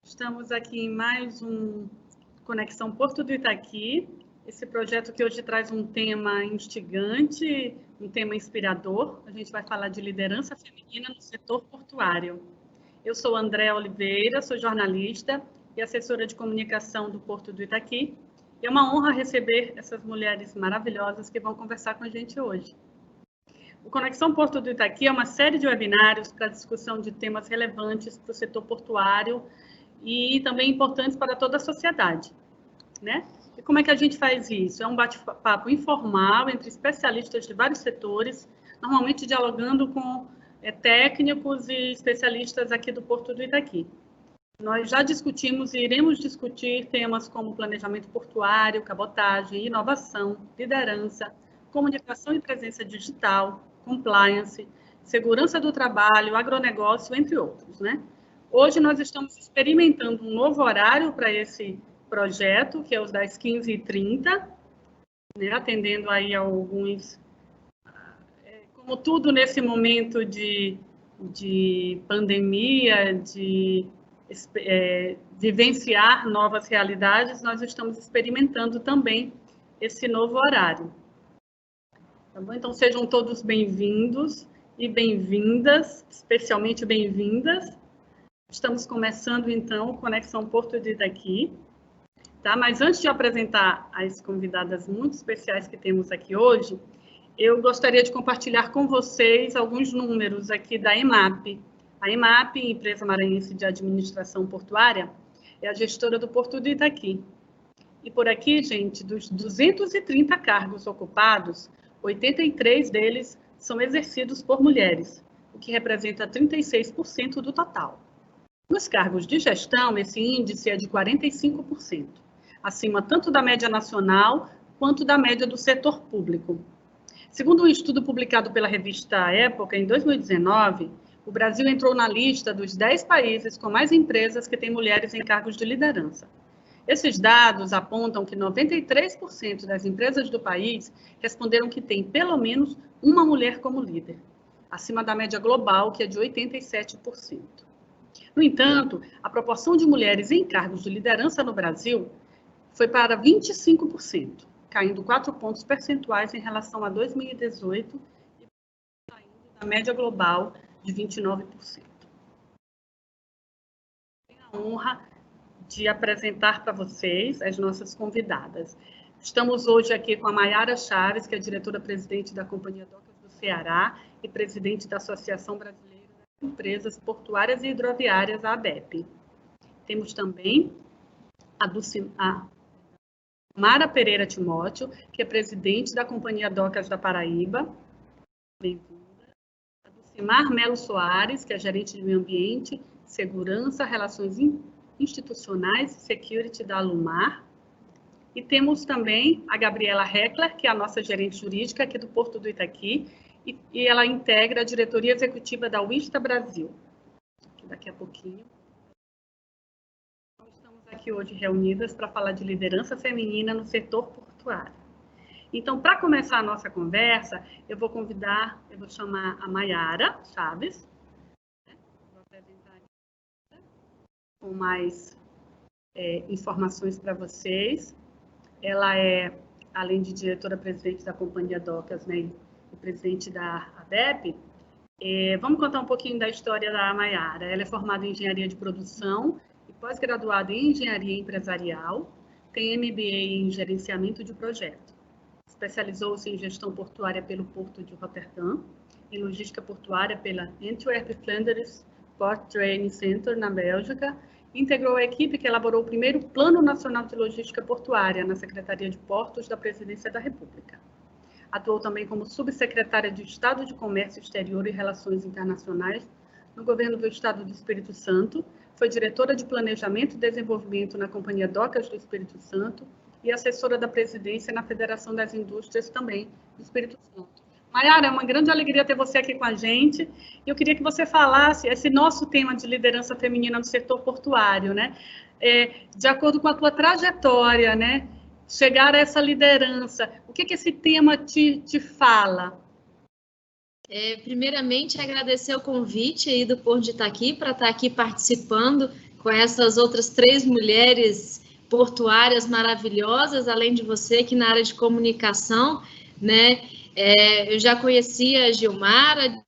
Estamos aqui em mais um Conexão Porto do Itaqui, esse projeto que hoje traz um tema instigante, um tema inspirador. A gente vai falar de liderança feminina no setor portuário. Eu sou Andréa Oliveira, sou jornalista e assessora de comunicação do Porto do Itaqui. E é uma honra receber essas mulheres maravilhosas que vão conversar com a gente hoje. O Conexão Porto do Itaqui é uma série de webinários para discussão de temas relevantes para o setor portuário e também importantes para toda a sociedade, né? E como é que a gente faz isso? É um bate-papo informal entre especialistas de vários setores, normalmente dialogando com técnicos e especialistas aqui do Porto do Itaqui. Nós já discutimos e iremos discutir temas como planejamento portuário, cabotagem, inovação, liderança, comunicação e presença digital, compliance, segurança do trabalho, agronegócio, entre outros, né? Hoje nós estamos experimentando um novo horário para esse projeto, que é os das 15h30, né, atendendo aí a alguns... Como tudo nesse momento de pandemia, de vivenciar novas realidades, nós estamos experimentando também esse novo horário. Tá bom? Então, sejam todos bem-vindos e bem-vindas, especialmente bem-vindas. Estamos começando, então, o Conexão Porto do Itaqui, tá? Mas antes de apresentar as convidadas muito especiais que temos aqui hoje, eu gostaria de compartilhar com vocês alguns números aqui da EMAP. A EMAP, Empresa Maranhense de Administração Portuária, é a gestora do Porto do Itaqui. E por aqui, gente, dos 230 cargos ocupados, 83 deles são exercidos por mulheres, o que representa 36% do total. Nos cargos de gestão, esse índice é de 45%, acima tanto da média nacional quanto da média do setor público. Segundo um estudo publicado pela revista Época, em 2019, o Brasil entrou na lista dos 10 países com mais empresas que têm mulheres em cargos de liderança. Esses dados apontam que 93% das empresas do país responderam que tem pelo menos uma mulher como líder, acima da média global, que é de 87%. No entanto, a proporção de mulheres em cargos de liderança no Brasil foi para 25%, caindo 4 pontos percentuais em relação a 2018 e saindo da média global de 29%. Tenho a honra de apresentar para vocês as nossas convidadas. Estamos hoje aqui com a Mayara Chaves, que é diretora-presidente da Companhia Docas do Ceará e presidente da Associação Brasileira Empresas Portuárias e Hidroviárias, a ABEP. Temos também a Mara Pereira Timóteo, que é presidente da Companhia Docas da Paraíba. Bem-vinda. A Dulcimar Melo Soares, que é gerente de meio ambiente, segurança, relações institucionais e security da Alumar. E temos também a Gabriela Heckler, que é a nossa gerente jurídica aqui do Porto do Itaqui, e ela integra a diretoria executiva da Wista Brasil, que daqui a pouquinho. Estamos aqui hoje reunidas para falar de liderança feminina no setor portuário. Então, para começar a nossa conversa, eu vou chamar a Mayara Chaves, né? Vou apresentar aqui com mais informações para vocês. Ela é, além de diretora-presidente da Companhia Docas, né, e presidente da ABEP, vamos contar um pouquinho da história da Mayara. Ela é formada em Engenharia de Produção e pós-graduada em Engenharia Empresarial, tem MBA em Gerenciamento de Projeto. Especializou-se em Gestão Portuária pelo Porto de Roterdã, em Logística Portuária pela Antwerp Flanders Port Training Center, na Bélgica. Integrou a equipe que elaborou o primeiro Plano Nacional de Logística Portuária na Secretaria de Portos da Presidência da República. Atuou também como subsecretária de Estado de Comércio Exterior e Relações Internacionais no governo do Estado do Espírito Santo, foi diretora de Planejamento e Desenvolvimento na Companhia Docas do Espírito Santo e assessora da presidência na Federação das Indústrias também do Espírito Santo. Mayara, é uma grande alegria ter você aqui com a gente. Eu queria que você falasse esse nosso tema de liderança feminina no setor portuário, né? De acordo com a tua trajetória, né? Chegar a essa liderança, o que esse tema te fala? Primeiramente, agradecer o convite aí do Porto de Itaqui para estar aqui participando com essas outras 3 mulheres portuárias maravilhosas, além de você, que na área de comunicação, né? Eu já conhecia a Gilmara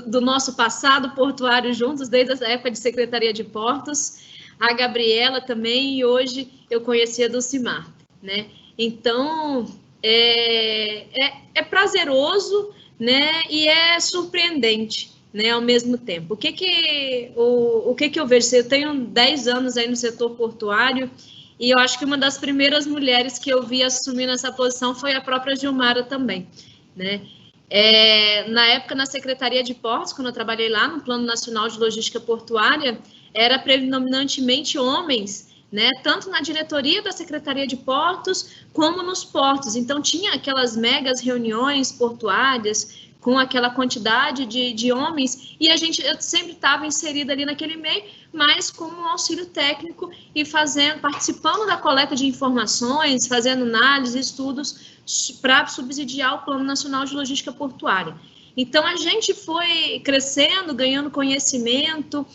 do nosso passado portuário juntos, desde a época de Secretaria de Portos, a Gabriela também, e hoje eu conheci a Dulcimar, né? Então, é prazeroso, né? E é surpreendente, né? Ao mesmo tempo. O que eu vejo? Eu tenho 10 anos aí no setor portuário, e eu acho que uma das primeiras mulheres que eu vi assumindo essa posição foi a própria Gilmara também, né? Na época, na Secretaria de Portos, quando eu trabalhei lá no Plano Nacional de Logística Portuária, era predominantemente homens, né? Tanto na diretoria da Secretaria de Portos, como nos portos. Então, tinha aquelas megas reuniões portuárias, com aquela quantidade de homens, e eu sempre estava inserida ali naquele meio, mas como um auxílio técnico e participando da coleta de informações, fazendo análise, estudos para subsidiar o Plano Nacional de Logística Portuária. Então, a gente foi crescendo, ganhando conhecimento.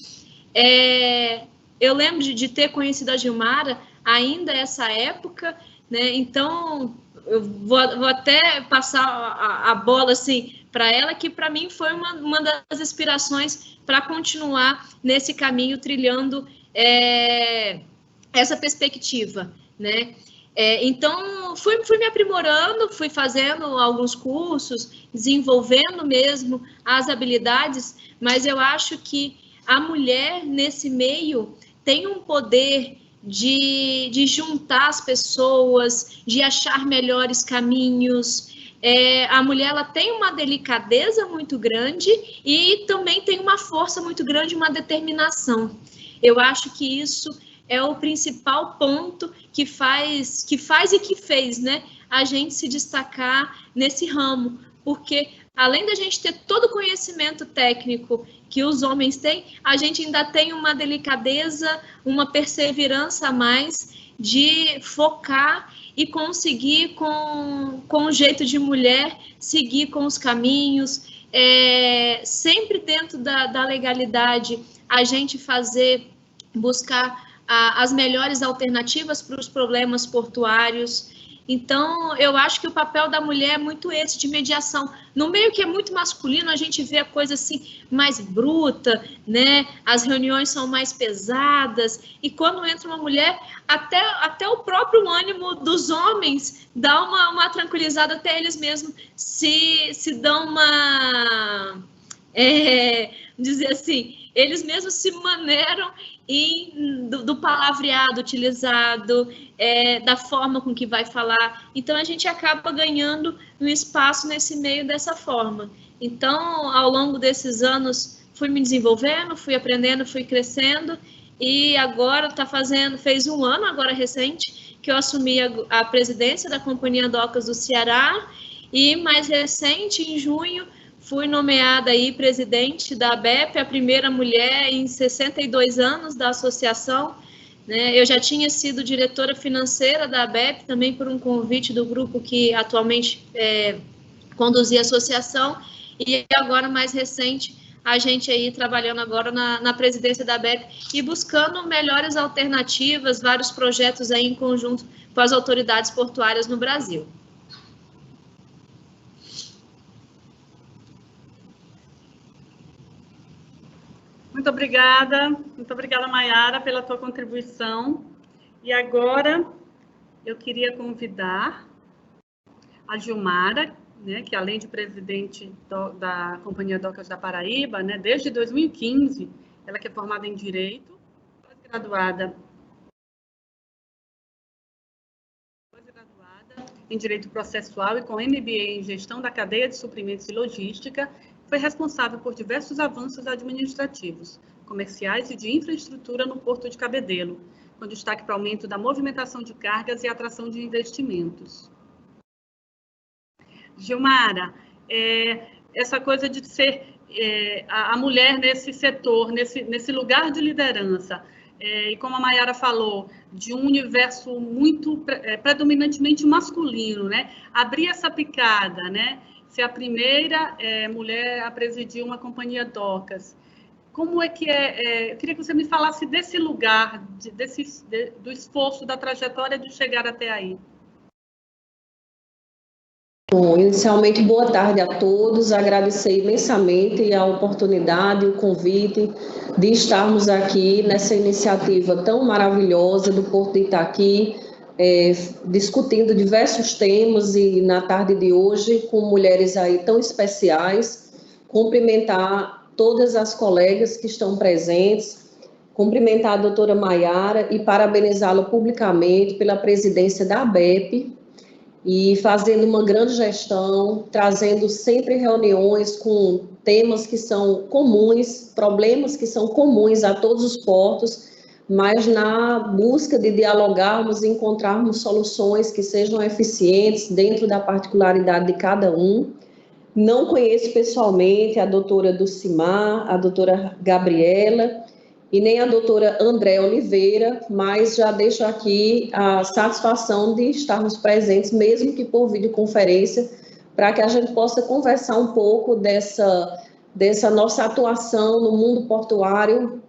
Eu lembro de ter conhecido a Gilmara ainda nessa época, né? Então, eu vou até passar a bola assim para ela, que para mim foi uma das inspirações para continuar nesse caminho, trilhando essa perspectiva, né? Então, fui me aprimorando, fui fazendo alguns cursos, desenvolvendo mesmo as habilidades, mas eu acho que a mulher nesse meio tem um poder de juntar as pessoas, de achar melhores caminhos. A mulher, ela tem uma delicadeza muito grande e também tem uma força muito grande, uma determinação. Eu acho que isso é o principal ponto que faz e que fez, né, a gente se destacar nesse ramo, porque além da gente ter todo o conhecimento técnico que os homens têm, a gente ainda tem uma delicadeza, uma perseverança a mais de focar e conseguir, com o jeito de mulher, seguir com os caminhos, sempre dentro da legalidade, a gente buscar as melhores alternativas para os problemas portuários. Então, eu acho que o papel da mulher é muito esse, de mediação. No meio que é muito masculino, a gente vê a coisa assim mais bruta, né? As reuniões são mais pesadas, e quando entra uma mulher, até o próprio ânimo dos homens dá uma tranquilizada, até eles mesmos se dão uma... dizer assim, eles mesmos se maneiram do palavreado utilizado, da forma com que vai falar. Então, a gente acaba ganhando um espaço nesse meio dessa forma. Então, ao longo desses anos, fui me desenvolvendo, fui aprendendo, fui crescendo, e agora fez um ano, agora recente, que eu assumi a presidência da Companhia Docas do Ceará, e mais recente, em junho, fui nomeada aí presidente da ABEP, a primeira mulher em 62 anos da associação, né? Eu já tinha sido diretora financeira da ABEP, também por um convite do grupo que atualmente conduzia a associação, e agora, mais recente, a gente aí trabalhando agora na presidência da ABEP e buscando melhores alternativas, vários projetos aí em conjunto com as autoridades portuárias no Brasil. Muito obrigada, Maiara, pela tua contribuição. E agora eu queria convidar a Gilmara, né, que além de presidente da Companhia Docas da Paraíba, né, desde 2015, ela que é formada em Direito, pós-graduada em Direito Processual e com MBA em Gestão da Cadeia de Suprimentos e Logística, foi responsável por diversos avanços administrativos, comerciais e de infraestrutura no Porto de Cabedelo, com destaque para o aumento da movimentação de cargas e atração de investimentos. Gilmara, essa coisa de ser a mulher nesse setor, nesse lugar de liderança, e como a Maiara falou, de um universo muito predominantemente masculino, né? Abrir essa picada, né? Ser a primeira mulher a presidir uma companhia docas. Como é que eu queria que você me falasse desse lugar, do esforço, da trajetória de chegar até aí. Bom, inicialmente, boa tarde a todos. Agradecer imensamente a oportunidade, o convite de estarmos aqui nessa iniciativa tão maravilhosa do Porto de Itaqui, discutindo diversos temas e na tarde de hoje com mulheres aí tão especiais. Cumprimentar todas as colegas que estão presentes, cumprimentar a doutora Maiara e parabenizá-la publicamente pela presidência da ABEP, e fazendo uma grande gestão, trazendo sempre reuniões com temas que são comuns, problemas que são comuns a todos os portos, mas na busca de dialogarmos e encontrarmos soluções que sejam eficientes dentro da particularidade de cada um. Não conheço pessoalmente a doutora Dulcimar, a doutora Gabriela, e nem a doutora André Oliveira, mas já deixo aqui a satisfação de estarmos presentes, mesmo que por videoconferência, para que a gente possa conversar um pouco dessa nossa atuação no mundo portuário,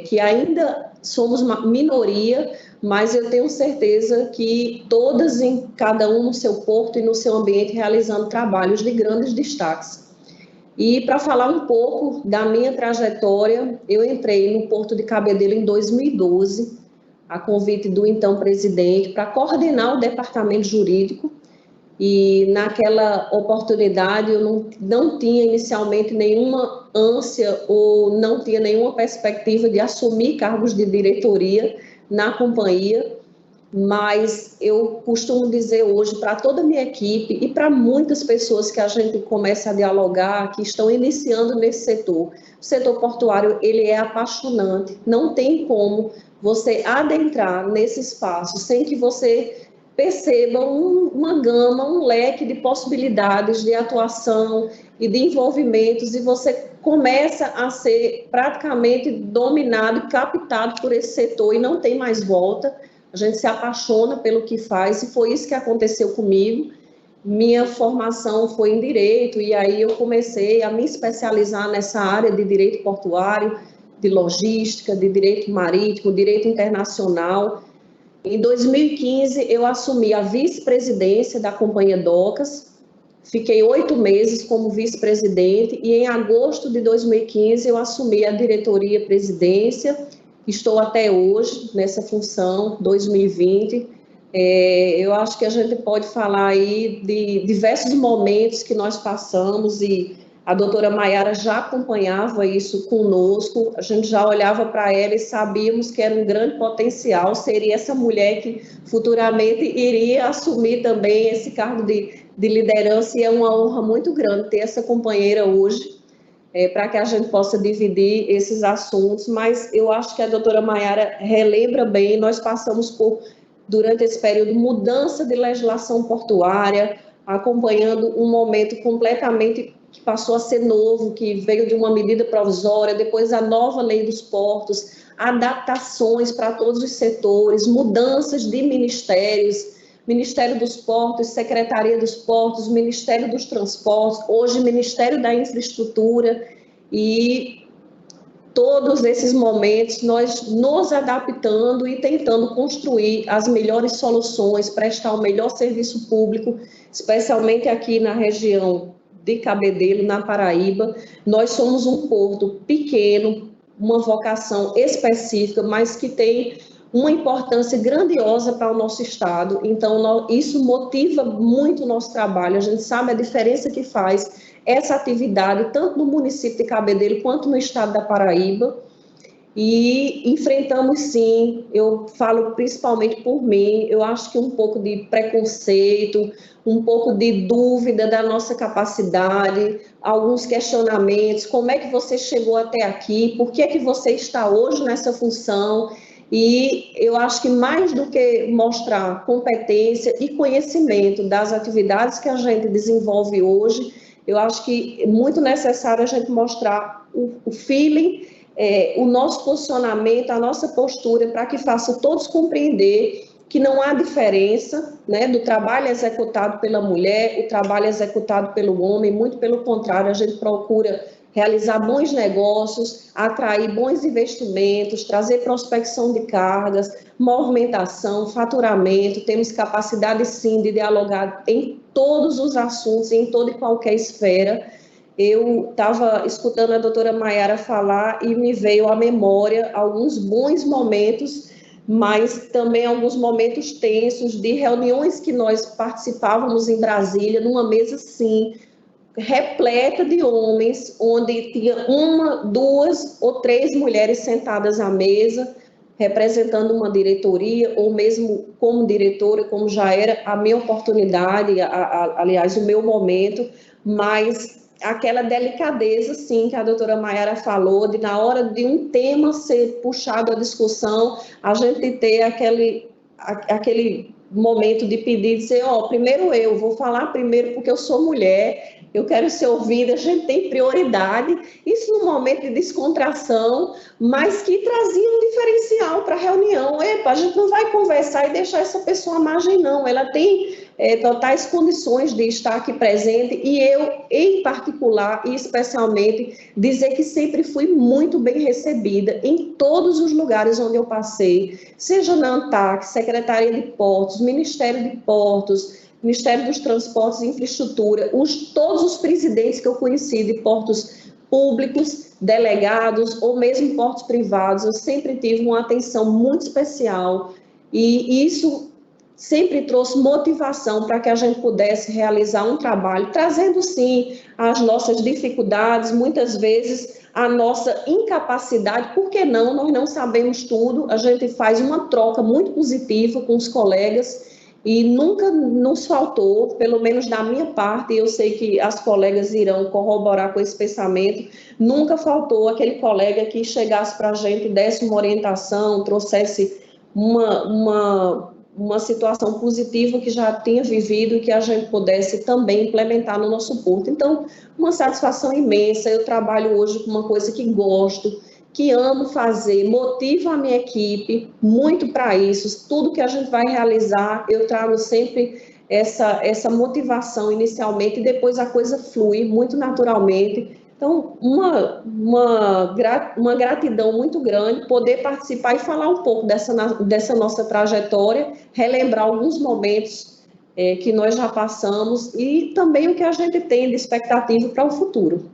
que ainda somos uma minoria, mas eu tenho certeza que todas, em cada um no seu porto e no seu ambiente, realizando trabalhos de grandes destaques. E para falar um pouco da minha trajetória, eu entrei no Porto de Cabedelo em 2012, a convite do então presidente, para coordenar o departamento jurídico, e naquela oportunidade eu não tinha inicialmente nenhuma ânsia ou não tinha nenhuma perspectiva de assumir cargos de diretoria na companhia, mas eu costumo dizer hoje para toda a minha equipe e para muitas pessoas que a gente começa a dialogar, que estão iniciando nesse setor, o setor portuário, ele é apaixonante, não tem como você adentrar nesse espaço sem que você perceba uma gama, um leque de possibilidades de atuação e de envolvimentos, e você começa a ser praticamente dominado e captado por esse setor e não tem mais volta. A gente se apaixona pelo que faz, e foi isso que aconteceu comigo. Minha formação foi em Direito, e aí eu comecei a me especializar nessa área de Direito Portuário, de Logística, de Direito Marítimo, Direito Internacional. Em 2015, eu assumi a vice-presidência da Companhia Docas, fiquei 8 meses como vice-presidente, e em agosto de 2015 eu assumi a diretoria-presidência. Estou até hoje nessa função, 2020. Eu acho que a gente pode falar aí de diversos momentos que nós passamos, e a doutora Maiara já acompanhava isso conosco, a gente já olhava para ela e sabíamos que era um grande potencial, seria essa mulher que futuramente iria assumir também esse cargo de liderança, e é uma honra muito grande ter essa companheira hoje, para que a gente possa dividir esses assuntos, mas eu acho que a doutora Maiara relembra bem, nós passamos durante esse período, mudança de legislação portuária, acompanhando um momento completamente que passou a ser novo, que veio de uma medida provisória, depois a nova lei dos portos, adaptações para todos os setores, mudanças de ministérios, Ministério dos Portos, Secretaria dos Portos, Ministério dos Transportes, hoje Ministério da Infraestrutura, e todos esses momentos nós nos adaptando e tentando construir as melhores soluções, prestar o melhor serviço público, especialmente aqui na região de Cabedelo, na Paraíba. Nós somos um porto pequeno, uma vocação específica, mas que tem uma importância grandiosa para o nosso estado, então isso motiva muito o nosso trabalho, a gente sabe a diferença que faz essa atividade, tanto no município de Cabedelo quanto no estado da Paraíba, e enfrentamos sim, eu falo principalmente por mim, eu acho que um pouco de preconceito, um pouco de dúvida da nossa capacidade, alguns questionamentos, como é que você chegou até aqui, por que é que você está hoje nessa função. E eu acho que mais do que mostrar competência e conhecimento das atividades que a gente desenvolve hoje, eu acho que é muito necessário a gente mostrar o feeling, o nosso posicionamento, a nossa postura, para que faça todos compreender que não há diferença, né, do trabalho executado pela mulher, o trabalho executado pelo homem, muito pelo contrário, a gente procura realizar bons negócios, atrair bons investimentos, trazer prospecção de cargas, movimentação, faturamento. Temos capacidade, sim, de dialogar em todos os assuntos, em toda e qualquer esfera. Eu estava escutando a doutora Maiara falar e me veio à memória alguns bons momentos, mas também alguns momentos tensos de reuniões que nós participávamos em Brasília, numa mesa, sim, repleta de homens, onde tinha uma, duas ou três mulheres sentadas à mesa, representando uma diretoria, ou mesmo como diretora, como já era a minha oportunidade, aliás, o meu momento, mas aquela delicadeza, sim, que a doutora Maiara falou, de na hora de um tema ser puxado à discussão, a gente ter aquele momento de pedir, dizer, primeiro eu vou falar primeiro porque eu sou mulher, eu quero ser ouvida, a gente tem prioridade, isso num momento de descontração, mas que trazia um diferencial para a reunião. A gente não vai conversar e deixar essa pessoa à margem, não, ela tem totais condições de estar aqui presente, e eu, em particular e especialmente, dizer que sempre fui muito bem recebida em todos os lugares onde eu passei, seja na ANTAC, Secretaria de Portos, Ministério de Portos, Ministério dos Transportes e Infraestrutura, todos os presidentes que eu conheci de portos públicos, delegados ou mesmo portos privados, eu sempre tive uma atenção muito especial, e isso sempre trouxe motivação para que a gente pudesse realizar um trabalho, trazendo sim as nossas dificuldades, muitas vezes a nossa incapacidade, por que não? Nós não sabemos tudo, a gente faz uma troca muito positiva com os colegas, e nunca nos faltou, pelo menos da minha parte, e eu sei que as colegas irão corroborar com esse pensamento, nunca faltou aquele colega que chegasse para a gente, desse uma orientação, trouxesse uma situação positiva que já tinha vivido e que a gente pudesse também implementar no nosso porto. Então, uma satisfação imensa. Eu trabalho hoje com uma coisa que gosto, que amo fazer, motivo a minha equipe muito para isso. Tudo que a gente vai realizar, eu trago sempre essa motivação inicialmente, e depois a coisa flui muito naturalmente. Então, uma gratidão muito grande poder participar e falar um pouco dessa nossa trajetória, relembrar alguns momentos que nós já passamos, e também o que a gente tem de expectativa para o futuro.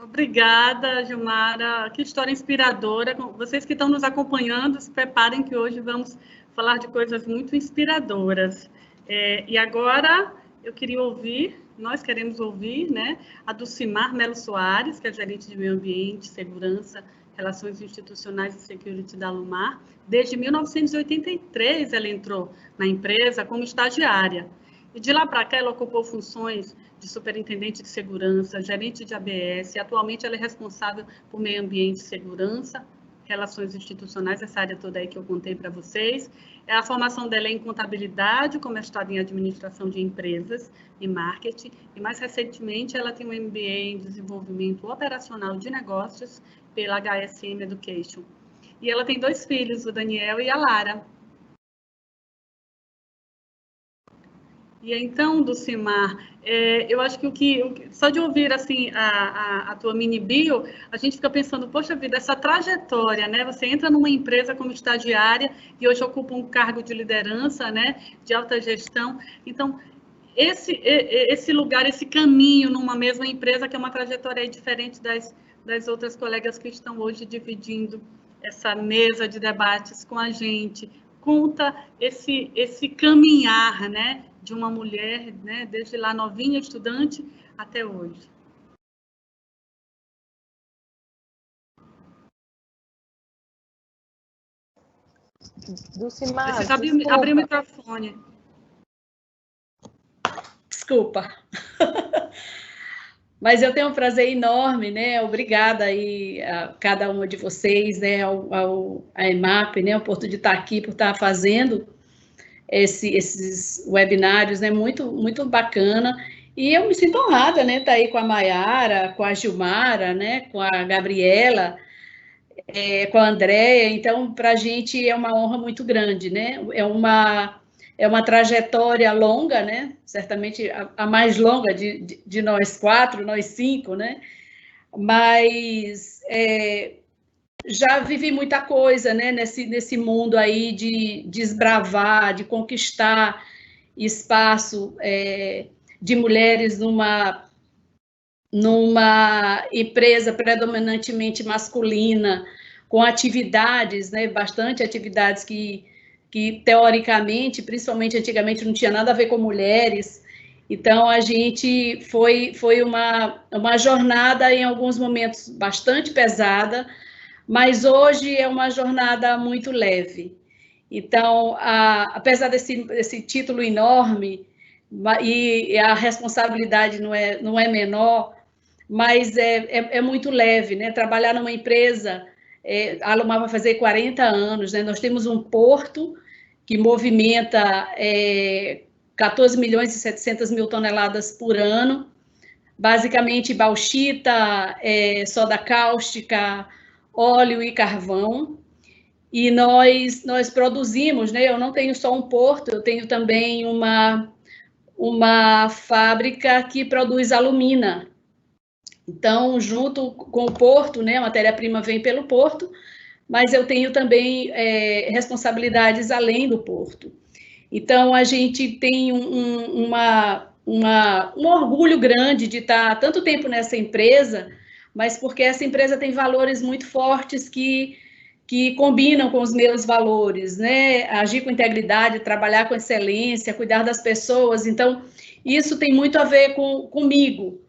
Obrigada, Gilmara. Que história inspiradora. Vocês que estão nos acompanhando, se preparem que hoje vamos falar de coisas muito inspiradoras. E agora eu queria ouvir, nós queremos ouvir, né, a Dulcimar Melo Soares, que é gerente de Meio Ambiente, Segurança, Relações Institucionais e Security da Alumar. Desde 1983 ela entrou na empresa como estagiária. E de lá para cá ela ocupou funções de superintendente de segurança, gerente de ABS, e atualmente ela é responsável por meio ambiente e segurança, relações institucionais, essa área toda aí que eu contei para vocês. A formação dela é em contabilidade, com mestrado em administração de empresas e marketing, e mais recentemente ela tem um MBA em desenvolvimento operacional de negócios pela HSM Education. E ela tem 2 filhos, o Daniel e a Lara. E então, Dulcimar, eu acho que só de ouvir assim a tua mini bio, a gente fica pensando, poxa vida, essa trajetória, né? Você entra numa empresa como estagiária e hoje ocupa um cargo de liderança, né? De alta gestão. Então, esse lugar, esse caminho numa mesma empresa, que é uma trajetória diferente das outras colegas que estão hoje dividindo essa mesa de debates com a gente. Conta esse caminhar, né? De uma mulher, né, desde lá novinha, estudante, até hoje. Dulcimar, precisa abrir o microfone. Desculpa. Mas eu tenho um prazer enorme, né? Obrigada aí a cada uma de vocês, né? A EMAP, né? O Porto de estar aqui, por estar fazendo esses webinários, né, muito bacana, e eu me sinto honrada, né, estar aí com a Maiara, com a Gilmara, né, com a Gabriela, com a Andréia. Então, para a gente é uma honra muito grande, né, é uma é uma trajetória longa, né? Certamente a mais longa de nós 4, nós 5, né? Mas já vivi muita coisa, né? Nesse mundo aí de desbravar, de conquistar espaço de mulheres numa empresa predominantemente masculina, com atividades, né, bastante atividades que teoricamente, principalmente antigamente, não tinha nada a ver com mulheres. Então, a gente foi uma jornada, em alguns momentos, bastante pesada, mas hoje é uma jornada muito leve. Então, apesar desse título enorme, e a responsabilidade não é menor, mas é muito leve, né? Trabalhar numa empresa, a Alumar vai fazer 40 anos, né? Nós temos um porto que movimenta 14 milhões e 700 mil toneladas por ano, basicamente bauxita, soda cáustica, óleo e carvão, e nós produzimos, né? Eu não tenho só um porto, eu tenho também uma fábrica que produz alumina. Então, junto com o porto, né, a matéria-prima vem pelo porto, mas eu tenho também responsabilidades além do porto. Então, a gente tem um orgulho grande de estar tanto tempo nessa empresa, mas porque essa empresa tem valores muito fortes que combinam com os meus valores, né? Agir com integridade, trabalhar com excelência, cuidar das pessoas. Então, isso tem muito a ver comigo.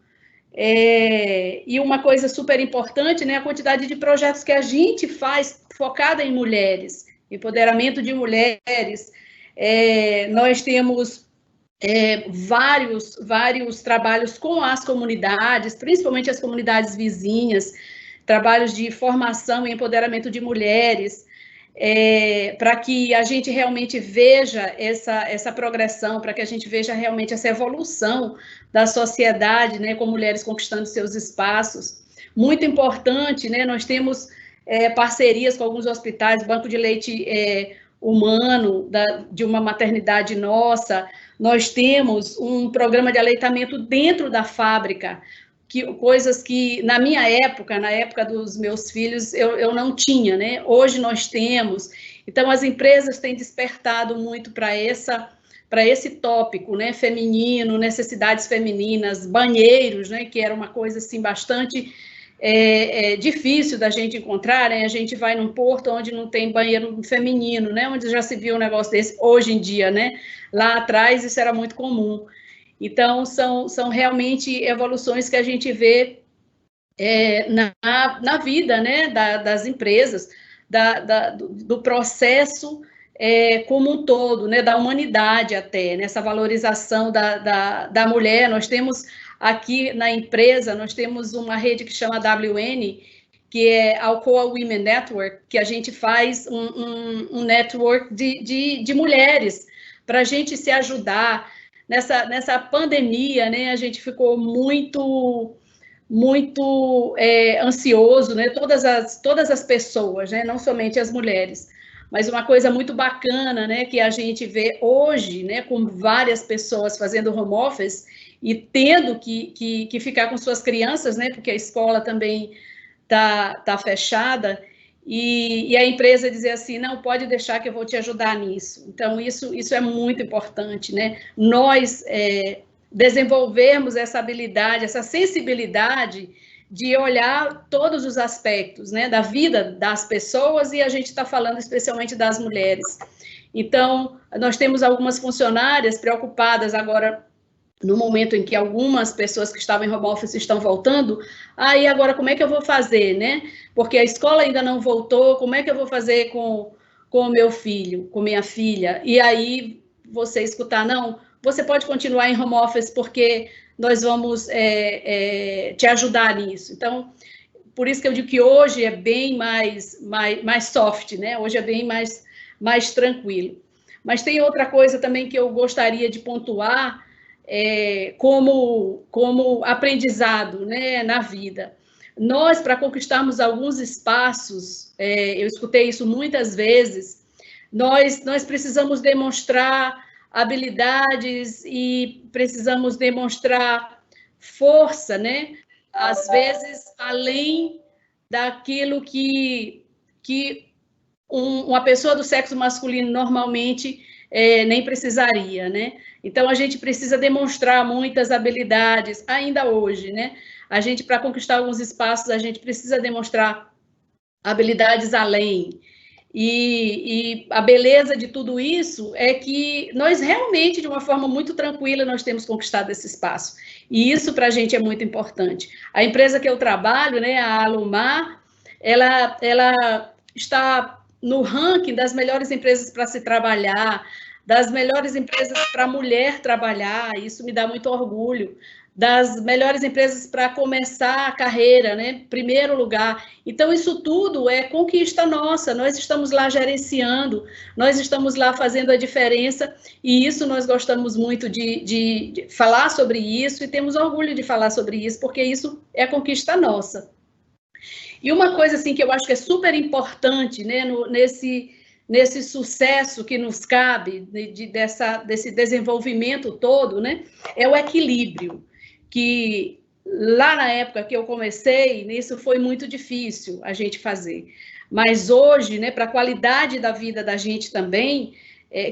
E uma coisa super importante, né, a quantidade de projetos que a gente faz focada em mulheres, empoderamento de mulheres. Nós temos vários trabalhos com as comunidades, principalmente as comunidades vizinhas, trabalhos de formação e empoderamento de mulheres, para que a gente realmente veja essa progressão, para que a gente veja realmente essa evolução da sociedade, né, com mulheres conquistando seus espaços. Muito importante, né, nós temos parcerias com alguns hospitais, banco de leite humano, de uma maternidade nossa, nós temos um programa de aleitamento dentro da fábrica, coisas que, na minha época, na época dos meus filhos, eu não tinha, né? Hoje nós temos. Então, as empresas têm despertado muito para esse tópico, né? Feminino, necessidades femininas, banheiros, né? Que era uma coisa, assim, bastante difícil da gente encontrar, né? A gente vai num porto onde não tem banheiro feminino, né? Onde já se viu um negócio desse hoje em dia, né? Lá atrás, isso era muito comum. Então, são realmente evoluções que a gente vê na vida, né, das empresas, do processo como um todo, né, da humanidade até, nessa valorização da mulher. Nós temos aqui na empresa, nós temos uma rede que chama WN, que é Alcoa Women Network, que a gente faz um network de mulheres, para a gente se ajudar. Nessa pandemia, né, a gente ficou muito ansioso, né, todas as pessoas, né, não somente as mulheres, mas uma coisa muito bacana, né, que a gente vê hoje, né, com várias pessoas fazendo home office e tendo que ficar com suas crianças, né, porque a escola também tá fechada, e a empresa dizer assim, não, pode deixar que eu vou te ajudar nisso. Então, isso é muito importante, né? Nós desenvolvermos essa habilidade, essa sensibilidade de olhar todos os aspectos, né, da vida das pessoas, e a gente está falando especialmente das mulheres. Então, nós temos algumas funcionárias preocupadas agora, no momento em que algumas pessoas que estavam em home office estão voltando, aí agora como é que eu vou fazer, né? Porque a escola ainda não voltou, como é que eu vou fazer com o meu filho, com minha filha? E aí você escutar, não, você pode continuar em home office porque nós vamos te ajudar nisso. Então, por isso que eu digo que hoje é bem mais soft, né? Hoje é bem mais tranquilo. Mas tem outra coisa também que eu gostaria de pontuar, como aprendizado, né, na vida. Nós, para conquistarmos alguns espaços, eu escutei isso muitas vezes, nós precisamos demonstrar habilidades e precisamos demonstrar força, né? Às vezes, além daquilo que uma pessoa do sexo masculino normalmente nem precisaria, né? Então, a gente precisa demonstrar muitas habilidades, ainda hoje, né? A gente, para conquistar alguns espaços, a gente precisa demonstrar habilidades além. E a beleza de tudo isso é que nós realmente, de uma forma muito tranquila, nós temos conquistado esse espaço. E isso para a gente é muito importante. A empresa que eu trabalho, né, a Alumar, ela está no ranking das melhores empresas para se trabalhar, das melhores empresas para a mulher trabalhar, isso me dá muito orgulho, das melhores empresas para começar a carreira, né? Primeiro lugar. Então, isso tudo é conquista nossa, nós estamos lá gerenciando, nós estamos lá fazendo a diferença, e isso nós gostamos muito de falar sobre isso, e temos orgulho de falar sobre isso, porque isso é conquista nossa. E uma coisa assim, que eu acho que é super importante, né, nesse sucesso que nos cabe, desse desenvolvimento todo, né, é o equilíbrio, que lá na época que eu comecei, isso foi muito difícil a gente fazer. Mas hoje, né, para a qualidade da vida da gente também,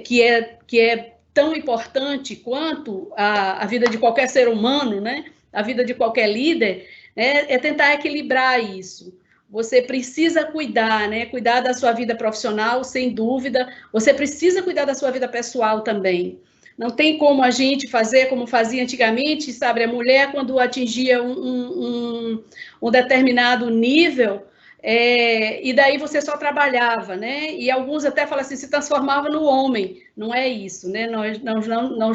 que é tão importante quanto a vida de qualquer ser humano, né, a vida de qualquer líder, é tentar equilibrar isso. Você precisa cuidar, né? Cuidar da sua vida profissional, sem dúvida. Você precisa cuidar da sua vida pessoal também. Não tem como a gente fazer como fazia antigamente, sabe? A mulher, quando atingia um determinado nível, e daí você só trabalhava, né? E alguns até falam assim, se transformava no homem. Não é isso, né? Nós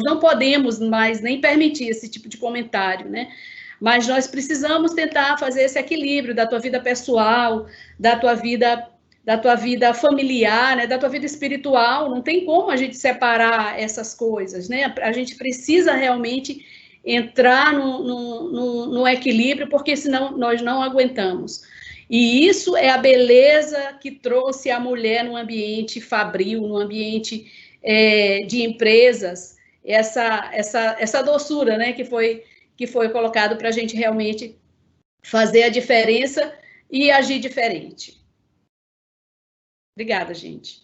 não podemos mais nem permitir esse tipo de comentário, né? Mas nós precisamos tentar fazer esse equilíbrio da tua vida pessoal, da tua vida familiar, né, da tua vida espiritual. Não tem como a gente separar essas coisas, né? A gente precisa realmente entrar no equilíbrio, porque senão nós não aguentamos. E isso é a beleza que trouxe a mulher no ambiente fabril, no ambiente de empresas, essa doçura, né, que foi colocado para a gente realmente fazer a diferença e agir diferente. Obrigada, gente.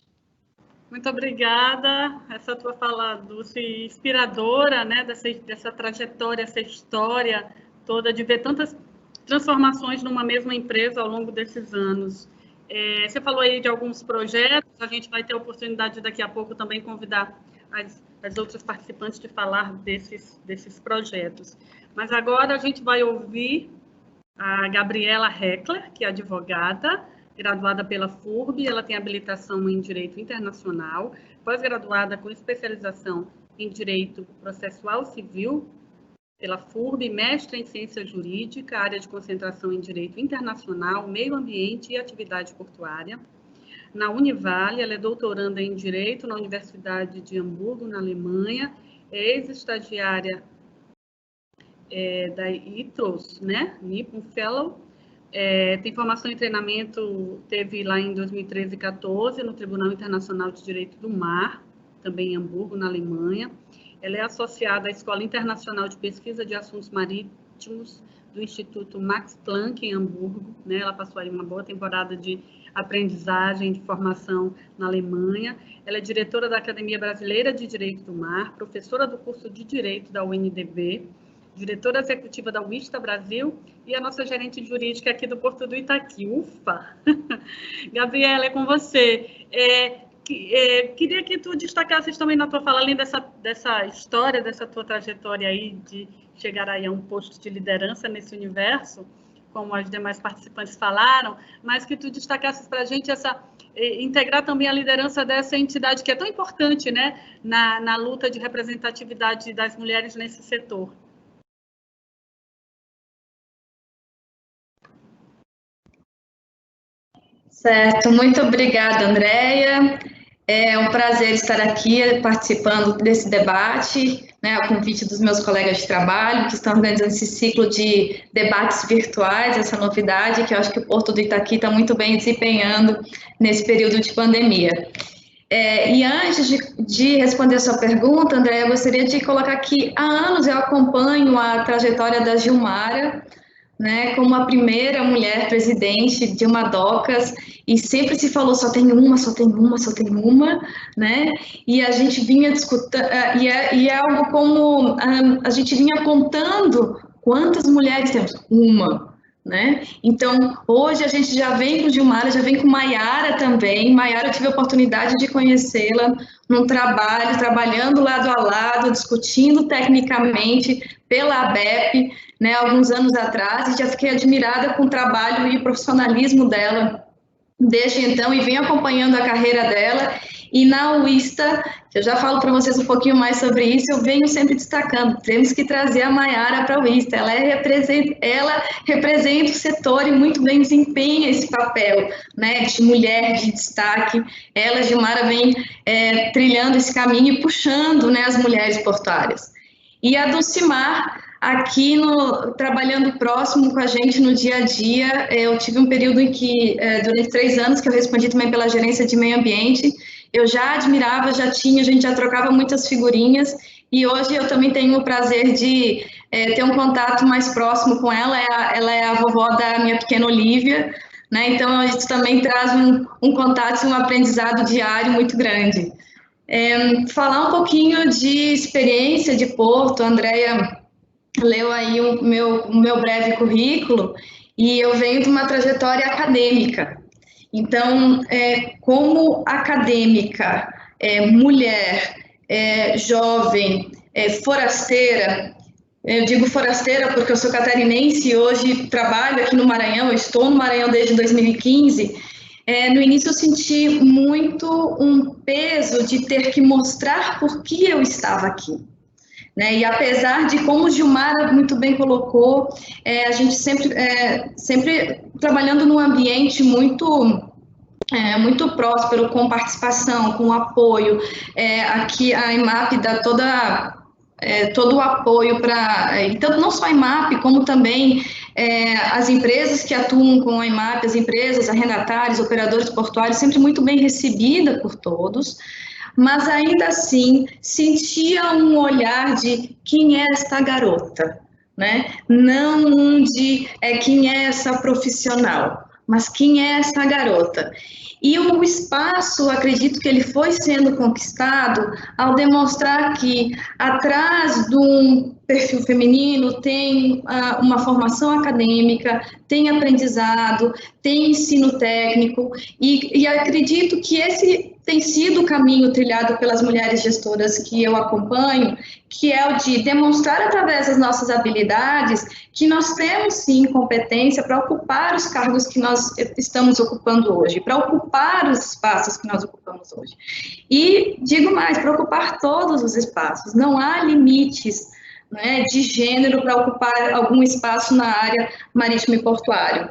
Muito obrigada. Essa tua fala, Dulce, inspiradora, né, dessa trajetória, essa história toda, de ver tantas transformações numa mesma empresa ao longo desses anos. Você falou aí de alguns projetos, a gente vai ter a oportunidade daqui a pouco também convidar as outras participantes de falar desses projetos. Mas agora a gente vai ouvir a Gabriela Heckler, que é advogada, graduada pela FURB, ela tem habilitação em Direito Internacional, pós-graduada com especialização em Direito Processual Civil pela FURB, mestre em Ciência Jurídica, área de concentração em Direito Internacional, Meio Ambiente e Atividade Portuária. Na Univale, ela é doutoranda em Direito na Universidade de Hamburgo, na Alemanha, é ex-estagiária da ITROS, né? Nippon Fellow, tem formação e treinamento, teve lá em 2013 e 2014, no Tribunal Internacional de Direito do Mar, também em Hamburgo, na Alemanha. Ela é associada à Escola Internacional de Pesquisa de Assuntos Marítimos do Instituto Max Planck, em Hamburgo, né? Ela passou aí uma boa temporada de aprendizagem, de formação na Alemanha. Ela é diretora da Academia Brasileira de Direito do Mar, professora do curso de Direito da UNDB, diretora executiva da Wista Brasil e a nossa gerente jurídica aqui do Porto do Itaqui. Ufa! Gabriela, é com você. Queria que tu destacasses também na tua fala, além dessa história, dessa tua trajetória aí de chegar aí a um posto de liderança nesse universo, como as demais participantes falaram, mas que tu destacasses para a gente integrar também a liderança dessa entidade que é tão importante, né, na luta de representatividade das mulheres nesse setor. Certo, muito obrigada, Andréia. É um prazer estar aqui participando desse debate, né, a convite dos meus colegas de trabalho, que estão organizando esse ciclo de debates virtuais, essa novidade que eu acho que o Porto do Itaqui está muito bem desempenhando nesse período de pandemia. E antes de responder a sua pergunta, André, eu gostaria de colocar que há anos eu acompanho a trajetória da Gilmara, né, como a primeira mulher presidente de uma DOCAS, e sempre se falou só tem uma, só tem uma, só tem uma, né, e a gente vinha discutindo, e é algo como, a gente vinha contando quantas mulheres temos, uma, né, então hoje a gente já vem com Gilmara, já vem com Maiara também. Maiara, eu tive a oportunidade de conhecê-la num trabalho, trabalhando lado a lado, discutindo tecnicamente pela ABEP, né, alguns anos atrás, e já fiquei admirada com o trabalho e o profissionalismo dela desde então, e venho acompanhando a carreira dela. E na UISTA, que eu já falo para vocês um pouquinho mais sobre isso, eu venho sempre destacando, temos que trazer a Maiara para a UISTA, ela representa o setor e muito bem desempenha esse papel, né, de mulher de destaque. Ela, Gilmara, vem trilhando esse caminho e puxando, né, as mulheres portuárias. E a Dulcimar, aqui trabalhando próximo com a gente no dia a dia, eu tive um período em que, durante 3 anos, que eu respondi também pela gerência de meio ambiente, eu já admirava, a gente já trocava muitas figurinhas, e hoje eu também tenho o prazer de ter um contato mais próximo com ela. Ela é a vovó da minha pequena Olivia, né? Então a gente também traz um contato e um aprendizado diário muito grande. Falar um pouquinho de experiência de Porto, a Andréia leu aí o meu breve currículo, e eu venho de uma trajetória acadêmica. Então, como acadêmica, mulher, jovem, forasteira, eu digo forasteira porque eu sou catarinense e hoje trabalho aqui no Maranhão, eu estou no Maranhão desde 2015, no início eu senti muito um peso de ter que mostrar por que eu estava aqui. Né? E apesar de, como Gilmara muito bem colocou, a gente sempre trabalhando num ambiente muito próspero, com participação, com apoio, aqui a IMAP dá todo o apoio para, então, não só a IMAP, como também as empresas que atuam com a IMAP, as empresas, arrendatários, operadores portuários, sempre muito bem recebida por todos. Mas ainda assim sentia um olhar de quem é esta garota, né? Não de quem é essa profissional, mas quem é essa garota. E o espaço, acredito que ele foi sendo conquistado ao demonstrar que atrás de um perfil feminino tem uma formação acadêmica, tem aprendizado, tem ensino técnico, e acredito que esse tem sido o caminho trilhado pelas mulheres gestoras que eu acompanho, que é o de demonstrar através das nossas habilidades que nós temos sim competência para ocupar os cargos que nós estamos ocupando hoje, para ocupar os espaços que nós ocupamos hoje. E digo mais, para ocupar todos os espaços, não há limites, né, de gênero para ocupar algum espaço na área marítimo e portuário.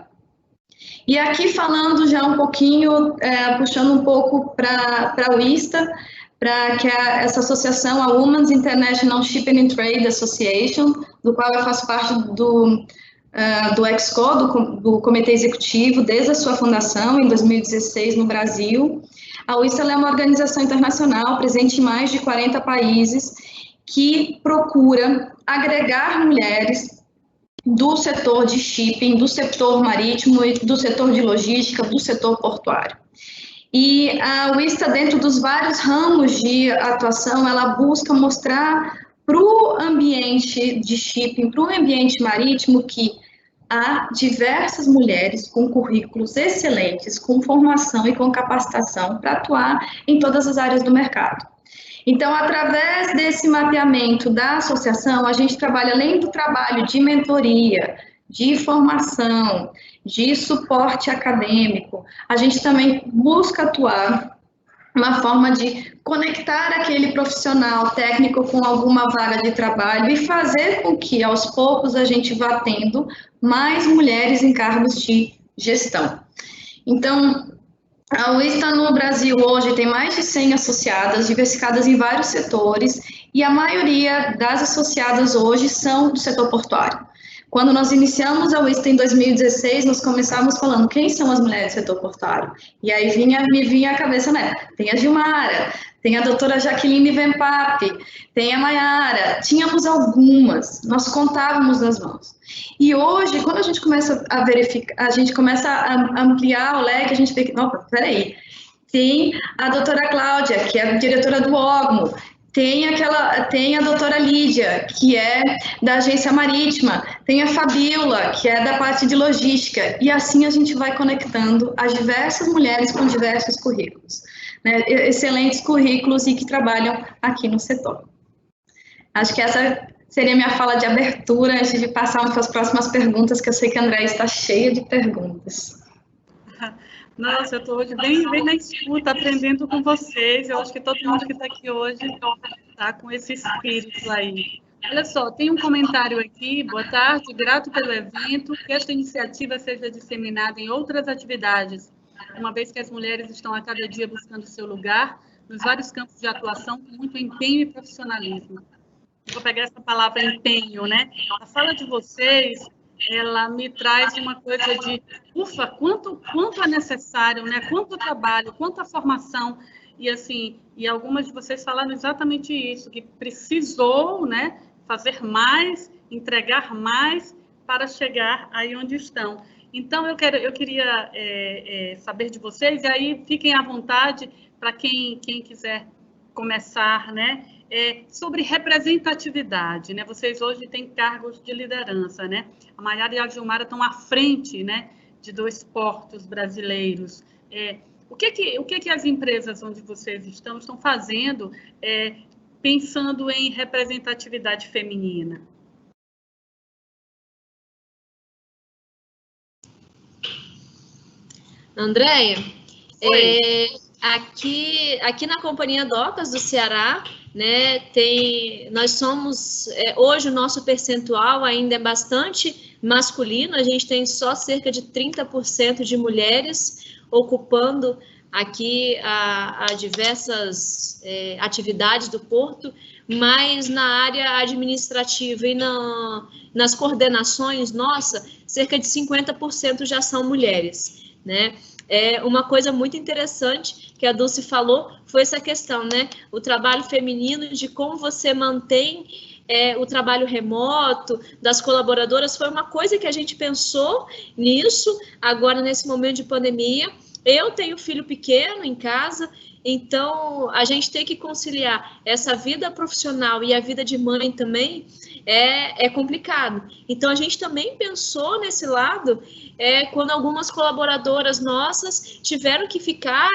E aqui falando já um pouquinho, puxando um pouco para a UISTA, para que essa associação, a Women's International Shipping and Trade Association, do qual eu faço parte do EXCO, do Comitê Executivo, desde a sua fundação, em 2016, no Brasil. A UISTA é uma organização internacional presente em mais de 40 países, que procura agregar mulheres do setor de shipping, do setor marítimo, do setor de logística, do setor portuário. E a UISTA, dentro dos vários ramos de atuação, ela busca mostrar para o ambiente de shipping, para o ambiente marítimo, que há diversas mulheres com currículos excelentes, com formação e com capacitação para atuar em todas as áreas do mercado. Então, através desse mapeamento da associação, a gente trabalha, além do trabalho de mentoria, de formação, de suporte acadêmico, a gente também busca atuar uma forma de conectar aquele profissional técnico com alguma vaga de trabalho e fazer com que, aos poucos, a gente vá tendo mais mulheres em cargos de gestão. Então, a UISTA no Brasil hoje tem mais de 100 associadas, diversificadas em vários setores, e a maioria das associadas hoje são do setor portuário. Quando nós iniciamos a UISTA em 2016, nós começávamos falando quem são as mulheres do setor portuário. E aí me vinha à cabeça, né? Tem a Gilmara, tem a doutora Jaqueline Vempap, tem a Maiara. Tínhamos algumas, nós contávamos nas mãos. E hoje, quando a gente começa a verificar, a gente começa a ampliar o leque, a gente vê que, opa, peraí, tem a doutora Cláudia, que é a diretora do OGMO, tem a doutora Lídia, que é da agência marítima, tem a Fabiola, que é da parte de logística, e assim a gente vai conectando as diversas mulheres com diversos currículos, né? Excelentes currículos e que trabalham aqui no setor. Acho que essa seria a minha fala de abertura, antes de passarmos para as próximas perguntas, que eu sei que a Andréia está cheia de perguntas. Nossa, eu estou hoje bem na escuta, aprendendo com vocês. Eu acho que todo mundo que está aqui hoje está com esse espírito aí. Olha só, tem um comentário aqui. Boa tarde, grato pelo evento, que esta iniciativa seja disseminada em outras atividades, uma vez que as mulheres estão a cada dia buscando seu lugar nos vários campos de atuação com muito empenho e profissionalismo. Vou pegar essa palavra empenho, né? A fala de vocês, ela me traz uma coisa de, ufa, quanto é necessário, né? Quanto trabalho, quanta formação, e assim, e algumas de vocês falaram exatamente isso, que precisou, né, fazer mais, entregar mais para chegar aí onde estão. Então, eu queria saber de vocês, e aí fiquem à vontade para quem quiser começar, né? Sobre representatividade, né? Vocês hoje têm cargos de liderança, né? A Maiara e a Gilmara estão à frente, né, de 2 portos brasileiros. O que as empresas onde vocês estão fazendo pensando em representatividade feminina? Andréia, aqui na Companhia Docas do Ceará, né, nós somos, hoje o nosso percentual ainda é bastante masculino, a gente tem só cerca de 30% de mulheres ocupando aqui a diversas atividades do porto, mas na área administrativa e nas coordenações, cerca de 50% já são mulheres, né? Uma coisa muito interessante que a Dulce falou foi essa questão, né? O trabalho feminino, de como você mantém o trabalho remoto das colaboradoras, foi uma coisa que a gente pensou nisso agora nesse momento de pandemia. Eu tenho filho pequeno em casa, então a gente tem que conciliar essa vida profissional e a vida de mãe também é complicado. Então a gente também pensou nesse lado quando algumas colaboradoras nossas tiveram que ficar,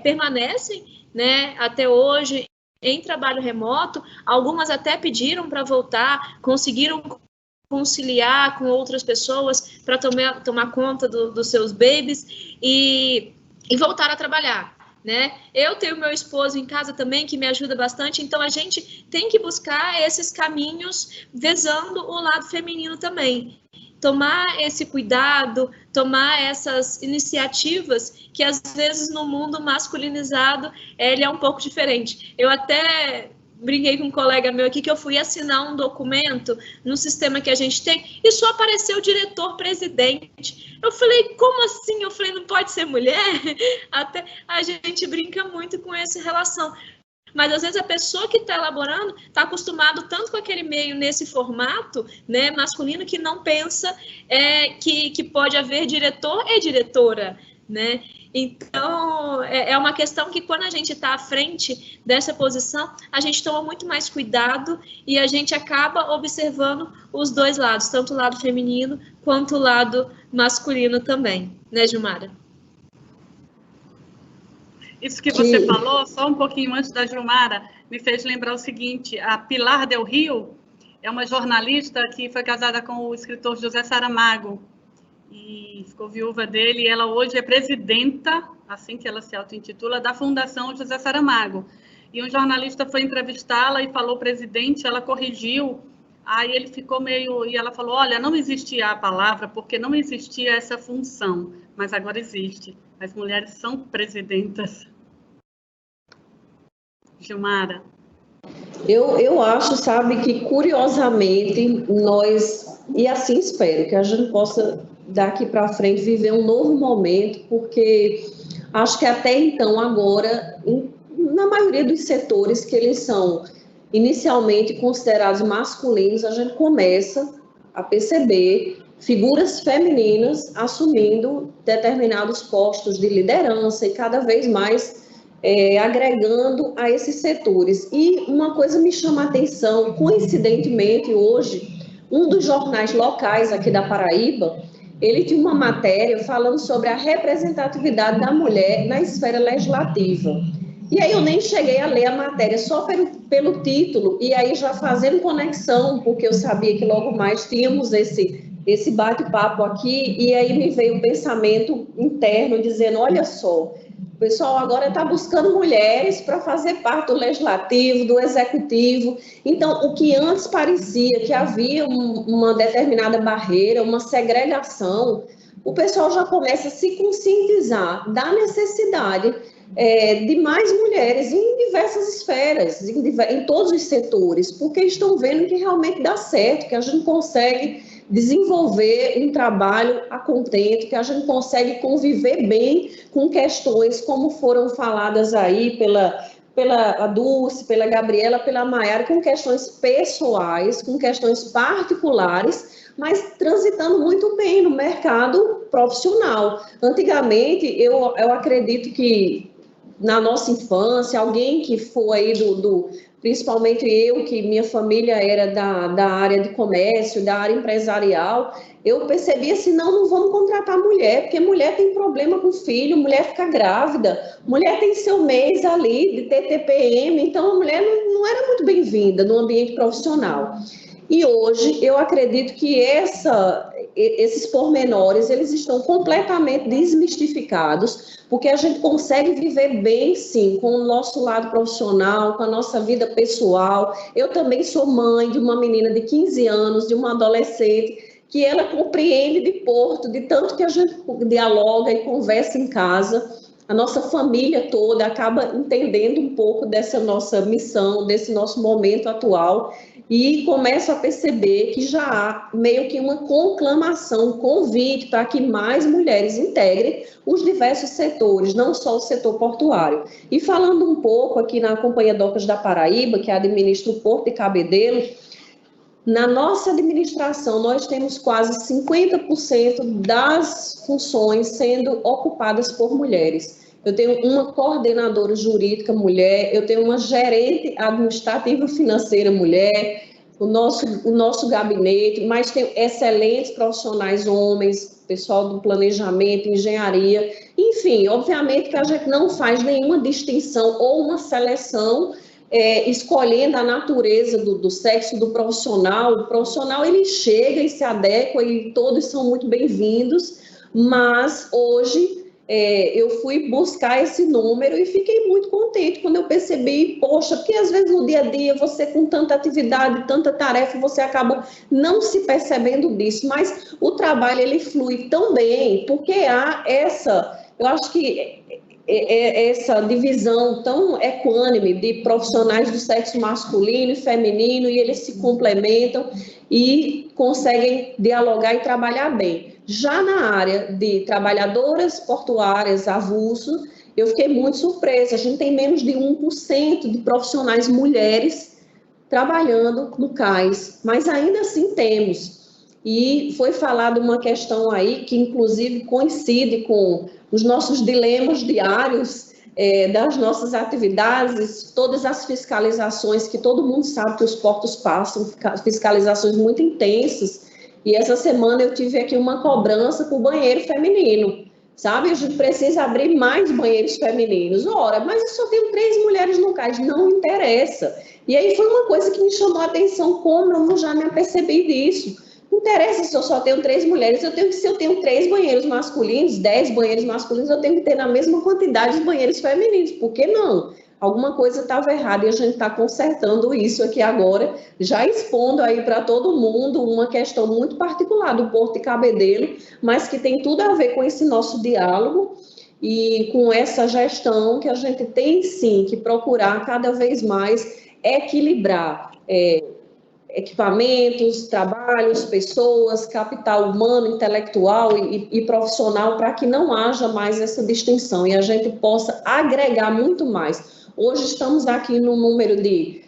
permanecem, né, até hoje em trabalho remoto, algumas até pediram para voltar, conseguiram conciliar com outras pessoas para tomar conta dos seus babies e voltar a trabalhar, né? Eu tenho meu esposo em casa também, que me ajuda bastante, então a gente tem que buscar esses caminhos visando o lado feminino também. Tomar esse cuidado, tomar essas iniciativas que às vezes no mundo masculinizado ele é um pouco diferente. Eu até brinquei com um colega meu aqui que eu fui assinar um documento no sistema que a gente tem e só apareceu o diretor-presidente. Eu falei, como assim? Eu falei, não pode ser mulher? Até a gente brinca muito com essa relação. Mas, às vezes, a pessoa que está elaborando está acostumado tanto com aquele meio nesse formato, né, masculino, que não pensa que pode haver diretor e diretora, né? Então, é uma questão que quando a gente está à frente dessa posição, a gente toma muito mais cuidado e a gente acaba observando os dois lados, tanto o lado feminino quanto o lado masculino também, né, Gilmara? Isso que você falou, só um pouquinho antes da Gilmara, me fez lembrar o seguinte, a Pilar Del Rio é uma jornalista que foi casada com o escritor José Saramago, e ficou viúva dele, e ela hoje é presidenta, assim que ela se auto-intitula, da Fundação José Saramago. E um jornalista foi entrevistá-la e falou presidente, ela corrigiu, aí ele ficou meio... E ela falou, olha, não existia a palavra porque não existia essa função, mas agora existe. As mulheres são presidentas. Gilmara. Eu acho, sabe, que curiosamente nós, e assim espero, que a gente possa daqui para frente viver um novo momento, porque acho que até então, agora, na maioria dos setores que eles são inicialmente considerados masculinos, a gente começa a perceber figuras femininas assumindo determinados postos de liderança e cada vez mais agregando a esses setores. E uma coisa me chama a atenção, coincidentemente hoje, um dos jornais locais aqui da Paraíba, ele tinha uma matéria falando sobre a representatividade da mulher na esfera legislativa. E aí eu nem cheguei a ler a matéria, só pelo título, e aí já fazendo conexão, porque eu sabia que logo mais tínhamos esse bate-papo aqui, e aí me veio um pensamento interno dizendo, olha só, o pessoal agora está buscando mulheres para fazer parte do legislativo, do executivo. Então, o que antes parecia que havia uma determinada barreira, uma segregação, o pessoal já começa a se conscientizar da necessidade de mais mulheres em diversas esferas, em todos os setores, porque estão vendo que realmente dá certo, que a gente consegue desenvolver um trabalho a contento, que a gente consegue conviver bem com questões como foram faladas aí pela Dulce, pela Gabriela, pela Maiara, com questões pessoais, com questões particulares, mas transitando muito bem no mercado profissional. Antigamente, eu acredito que na nossa infância, alguém que foi principalmente eu, que minha família era da área de comércio, da área empresarial, eu percebi assim, não vamos contratar mulher, porque mulher tem problema com filho, mulher fica grávida, mulher tem seu mês ali de ter TPM, então a mulher não era muito bem-vinda no ambiente profissional. E hoje eu acredito que esses pormenores, eles estão completamente desmistificados, porque a gente consegue viver bem, sim, com o nosso lado profissional, com a nossa vida pessoal. Eu também sou mãe de uma menina de 15 anos, de uma adolescente, que ela compreende de Porto, de tanto que a gente dialoga e conversa em casa. A nossa família toda acaba entendendo um pouco dessa nossa missão, desse nosso momento atual, e começa a perceber que já há meio que uma conclamação, um convite para que mais mulheres integrem os diversos setores, não só o setor portuário. E falando um pouco aqui na Companhia Docas da Paraíba, que administra o Porto de Cabedelo, na nossa administração, nós temos quase 50% das funções sendo ocupadas por mulheres. Eu tenho uma coordenadora jurídica mulher, eu tenho uma gerente administrativa financeira mulher, o nosso gabinete, mas tem excelentes profissionais homens, pessoal do planejamento, engenharia, enfim, obviamente que a gente não faz nenhuma distinção ou uma seleção escolhendo a natureza do sexo do profissional. O profissional, ele chega e se adequa e todos são muito bem-vindos, mas hoje eu fui buscar esse número e fiquei muito contente quando eu percebi, poxa, porque às vezes no dia a dia você com tanta atividade, tanta tarefa, você acaba não se percebendo disso, mas o trabalho ele flui tão bem, porque há eu acho que essa divisão tão equânime de profissionais do sexo masculino e feminino, e eles se complementam e conseguem dialogar e trabalhar bem. Já na área de trabalhadoras portuárias avulso, eu fiquei muito surpresa, a gente tem menos de 1% de profissionais mulheres trabalhando no CAIS, mas ainda assim temos. E foi falada uma questão aí que inclusive coincide com os nossos dilemas diários das nossas atividades, todas as fiscalizações que todo mundo sabe que os portos passam, fiscalizações muito intensas, e essa semana eu tive aqui uma cobrança por banheiro feminino, sabe? A gente precisa abrir mais banheiros femininos. Ora, mas eu só tenho 3 mulheres no CAIS, não interessa. E aí foi uma coisa que me chamou a atenção, como eu já me apercebi disso. Não interessa se eu só tenho 3 mulheres, se eu tenho 3 banheiros masculinos, 10 banheiros masculinos, eu tenho que ter na mesma quantidade de banheiros femininos. Por que não? Alguma coisa estava errada e a gente está consertando isso aqui agora, já expondo aí para todo mundo uma questão muito particular do Porto de Cabedelo, mas que tem tudo a ver com esse nosso diálogo e com essa gestão que a gente tem sim que procurar cada vez mais equilibrar equipamentos, trabalhos, pessoas, capital humano, intelectual e profissional, para que não haja mais essa distinção e a gente possa agregar muito mais. Hoje estamos aqui no número de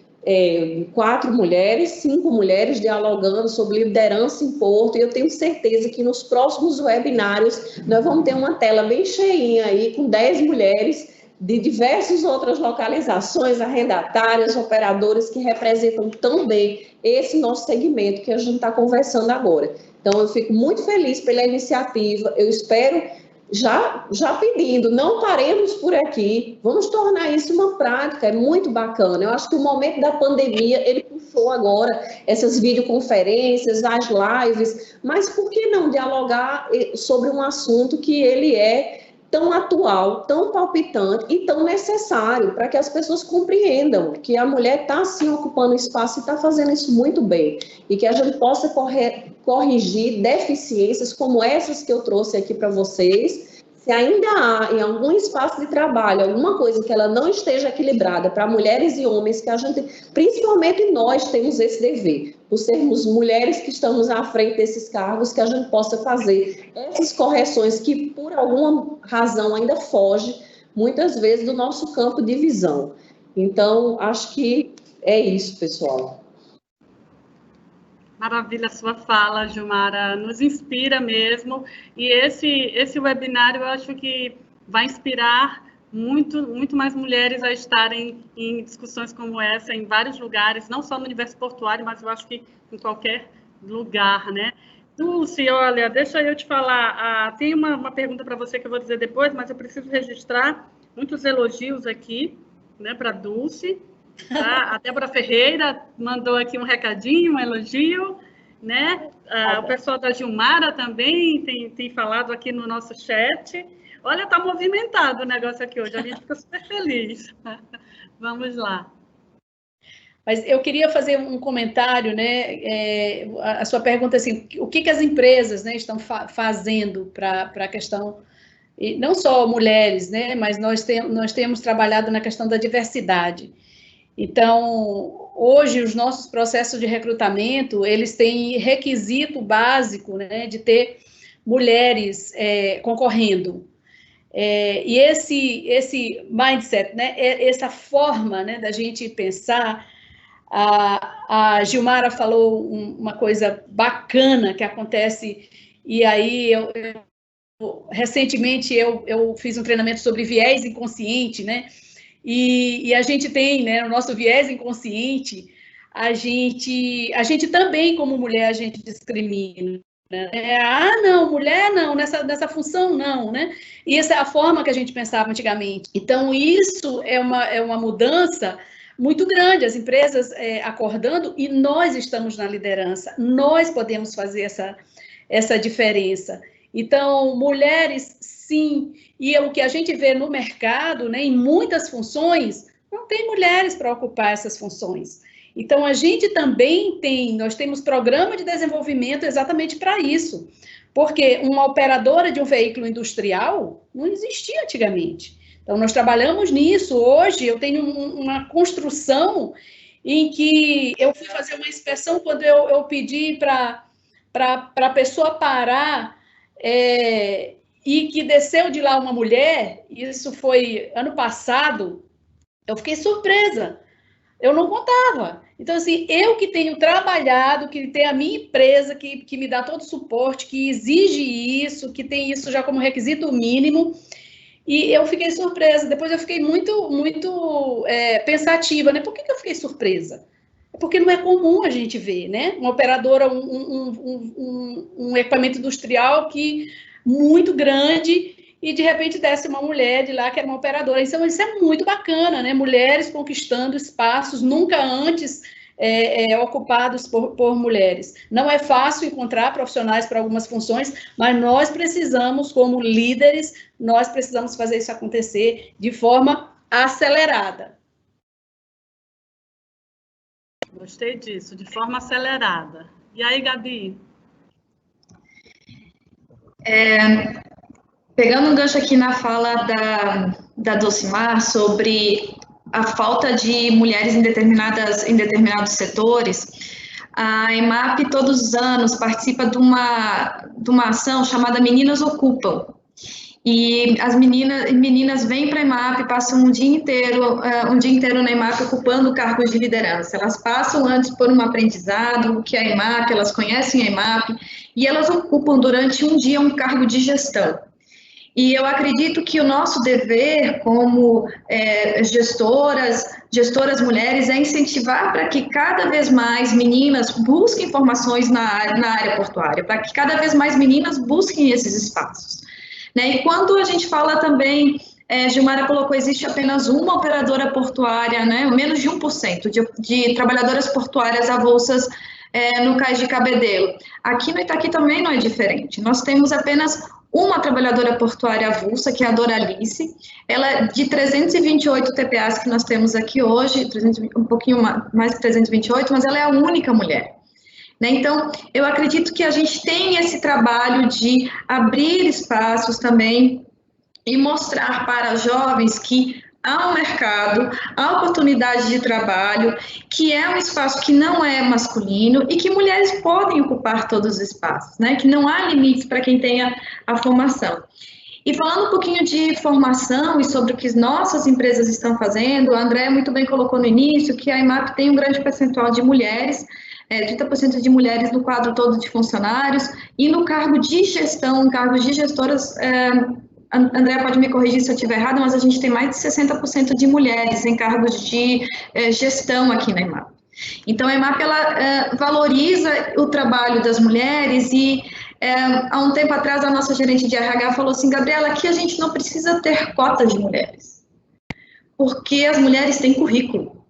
4 mulheres, 5 mulheres dialogando sobre liderança em Porto, e eu tenho certeza que nos próximos webinários nós vamos ter uma tela bem cheinha aí com 10 mulheres de diversas outras localizações, arrendatárias, operadores que representam tão bem esse nosso segmento que a gente está conversando agora. Então, eu fico muito feliz pela iniciativa, eu espero, já pedindo, não paremos por aqui, vamos tornar isso uma prática, é muito bacana. Eu acho que o momento da pandemia, ele puxou agora essas videoconferências, as lives, mas por que não dialogar sobre um assunto que ele é tão atual, tão palpitante e tão necessário para que as pessoas compreendam que a mulher está sim ocupando espaço e está fazendo isso muito bem, e que a gente possa corrigir deficiências como essas que eu trouxe aqui para vocês. Se ainda há em algum espaço de trabalho alguma coisa que ela não esteja equilibrada para mulheres e homens, que a gente, principalmente nós, temos esse dever, por sermos mulheres que estamos à frente desses cargos, que a gente possa fazer essas correções que, por alguma razão, ainda foge, muitas vezes, do nosso campo de visão. Então, acho que é isso, pessoal. Maravilha a sua fala, Gilmara, nos inspira mesmo, e esse webinário eu acho que vai inspirar muito mais mulheres a estarem em discussões como essa em vários lugares, não só no universo portuário, mas eu acho que em qualquer lugar, né? Dulce, olha, deixa eu te falar, tem uma pergunta para você que eu vou dizer depois, mas eu preciso registrar muitos elogios aqui, né, para Dulce. Tá? A Débora Ferreira mandou aqui um recadinho, um elogio, né? O pessoal da Gilmara também tem falado aqui no nosso chat. Olha, está movimentado o negócio aqui hoje, a gente fica super feliz. Vamos lá. Mas eu queria fazer um comentário, né? A sua pergunta assim, o que as empresas, né, estão fazendo para a questão, e não só mulheres, né? Mas nós temos trabalhado na questão da diversidade. Então, hoje, os nossos processos de recrutamento, eles têm requisito básico, né, de ter mulheres concorrendo. E esse mindset, né, essa forma, né, da gente pensar, a Gilmara falou uma coisa bacana que acontece, e aí recentemente eu fiz um treinamento sobre viés inconsciente, né? E a gente tem, né, o nosso viés inconsciente, a gente também, como mulher, a gente discrimina. Né? Não, mulher não, nessa função não, né? E essa é a forma que a gente pensava antigamente. Então, isso é uma mudança muito grande, as empresas acordando, e nós estamos na liderança, nós podemos fazer essa diferença. Então, mulheres, sim, e o que a gente vê no mercado, né, em muitas funções, não tem mulheres para ocupar essas funções. Então, a gente também nós temos programa de desenvolvimento exatamente para isso, porque uma operadora de um veículo industrial não existia antigamente. Então, nós trabalhamos nisso. Hoje, eu tenho uma construção em que eu fui fazer uma inspeção quando eu pedi para a pessoa parar, e que desceu de lá uma mulher, isso foi ano passado, eu fiquei surpresa, eu não contava. Então, assim, eu que tenho trabalhado, que tem a minha empresa, que me dá todo o suporte, que exige isso, que tem isso já como requisito mínimo, e eu fiquei surpresa. Depois eu fiquei muito pensativa, né? Por que eu fiquei surpresa? Porque não é comum a gente ver, né? Uma operadora, um equipamento industrial muito grande, e de repente desce uma mulher de lá que era uma operadora. Então, isso é muito bacana, né? Mulheres conquistando espaços nunca antes ocupados por mulheres. Não é fácil encontrar profissionais para algumas funções, mas nós precisamos, como líderes, nós precisamos fazer isso acontecer de forma acelerada. Gostei disso, de forma acelerada. E aí, Gabi? Pegando um gancho aqui na fala da Dulcimar sobre a falta de mulheres em determinados setores, a EMAP todos os anos participa de uma ação chamada Meninas Ocupam. E as meninas vêm para a EMAP, passam um dia inteiro na EMAP ocupando cargos de liderança. Elas passam antes por um aprendizado, o que é a EMAP, elas conhecem a EMAP, e elas ocupam durante um dia um cargo de gestão. E eu acredito que o nosso dever como gestoras mulheres é incentivar para que cada vez mais meninas busquem formações na área portuária, para que cada vez mais meninas busquem esses espaços. Né? E quando a gente fala também, Gilmara colocou, existe apenas uma operadora portuária, né? Menos de 1% de trabalhadoras portuárias avulsas no Cais de Cabedelo. Aqui no Itaqui também não é diferente. Nós temos apenas uma trabalhadora portuária avulsa, que é a Doralice. Ela é de 328 TPAs que nós temos aqui hoje, um pouquinho mais de 328, mas ela é a única mulher. Então, eu acredito que a gente tem esse trabalho de abrir espaços também e mostrar para jovens que há um mercado, há oportunidade de trabalho, que é um espaço que não é masculino e que mulheres podem ocupar todos os espaços, né? Que não há limites para quem tenha a formação. E falando um pouquinho de formação e sobre o que nossas empresas estão fazendo, a Andréa muito bem colocou no início que a EMAP tem um grande percentual de mulheres, 30% de mulheres no quadro todo de funcionários, e no cargo de gestão, cargos de gestoras, Andréa pode me corrigir se eu estiver errada, mas a gente tem mais de 60% de mulheres em cargos de gestão aqui na EMAP. Então, a EMAP, ela valoriza o trabalho das mulheres e, há um tempo atrás, a nossa gerente de RH falou assim, Gabriela, aqui a gente não precisa ter cotas de mulheres, porque as mulheres têm currículo.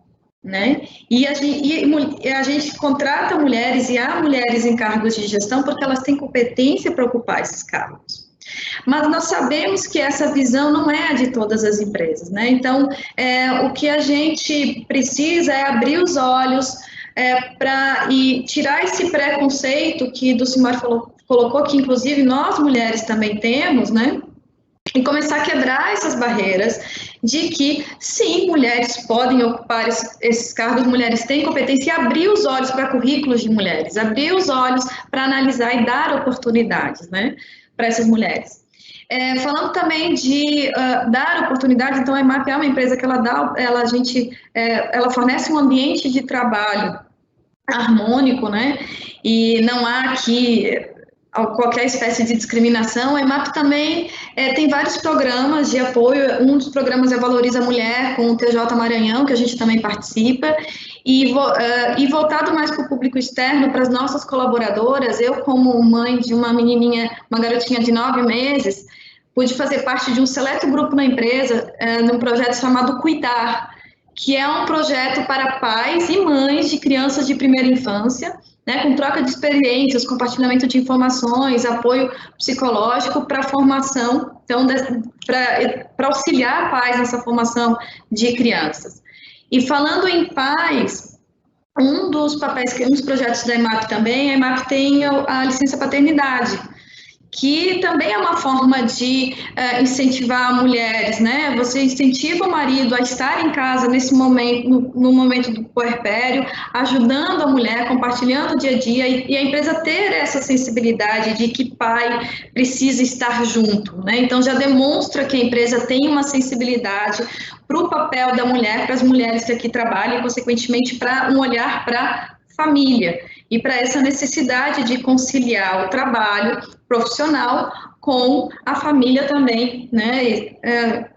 Né? E a gente contrata mulheres e há mulheres em cargos de gestão porque elas têm competência para ocupar esses cargos. Mas nós sabemos que essa visão não é a de todas as empresas, né? Então, o que a gente precisa é abrir os olhos e tirar esse preconceito que Dulcimar colocou, que inclusive nós mulheres também temos, né? E começar a quebrar essas barreiras de que, sim, mulheres podem ocupar esses cargos, mulheres têm competência, e abrir os olhos para currículos de mulheres, abrir os olhos para analisar e dar oportunidades, né, para essas mulheres. Falando também de dar oportunidades, então a EMAP é uma empresa que ela fornece um ambiente de trabalho harmônico, né, e não há aqui qualquer espécie de discriminação. A EMAP também tem vários programas de apoio, um dos programas é Valoriza a Mulher, com o TJ Maranhão, que a gente também participa, e voltado mais para o público externo, para as nossas colaboradoras. Eu, como mãe de uma garotinha de 9 meses, pude fazer parte de um seleto grupo na empresa, num projeto chamado Cuidar, que é um projeto para pais e mães de crianças de primeira infância, né, com troca de experiências, compartilhamento de informações, apoio psicológico para a formação, então, para auxiliar pais nessa formação de crianças. E falando em pais, um dos projetos da EMAP também, a EMAP tem a licença paternidade, que também é uma forma de incentivar mulheres, né? Você incentiva o marido a estar em casa nesse momento, no momento do puerpério, ajudando a mulher, compartilhando o dia a dia, e a empresa ter essa sensibilidade de que pai precisa estar junto, né? Então, já demonstra que a empresa tem uma sensibilidade para o papel da mulher, para as mulheres que aqui trabalham, e, consequentemente, para um olhar para família e para essa necessidade de conciliar o trabalho profissional com a família também, né?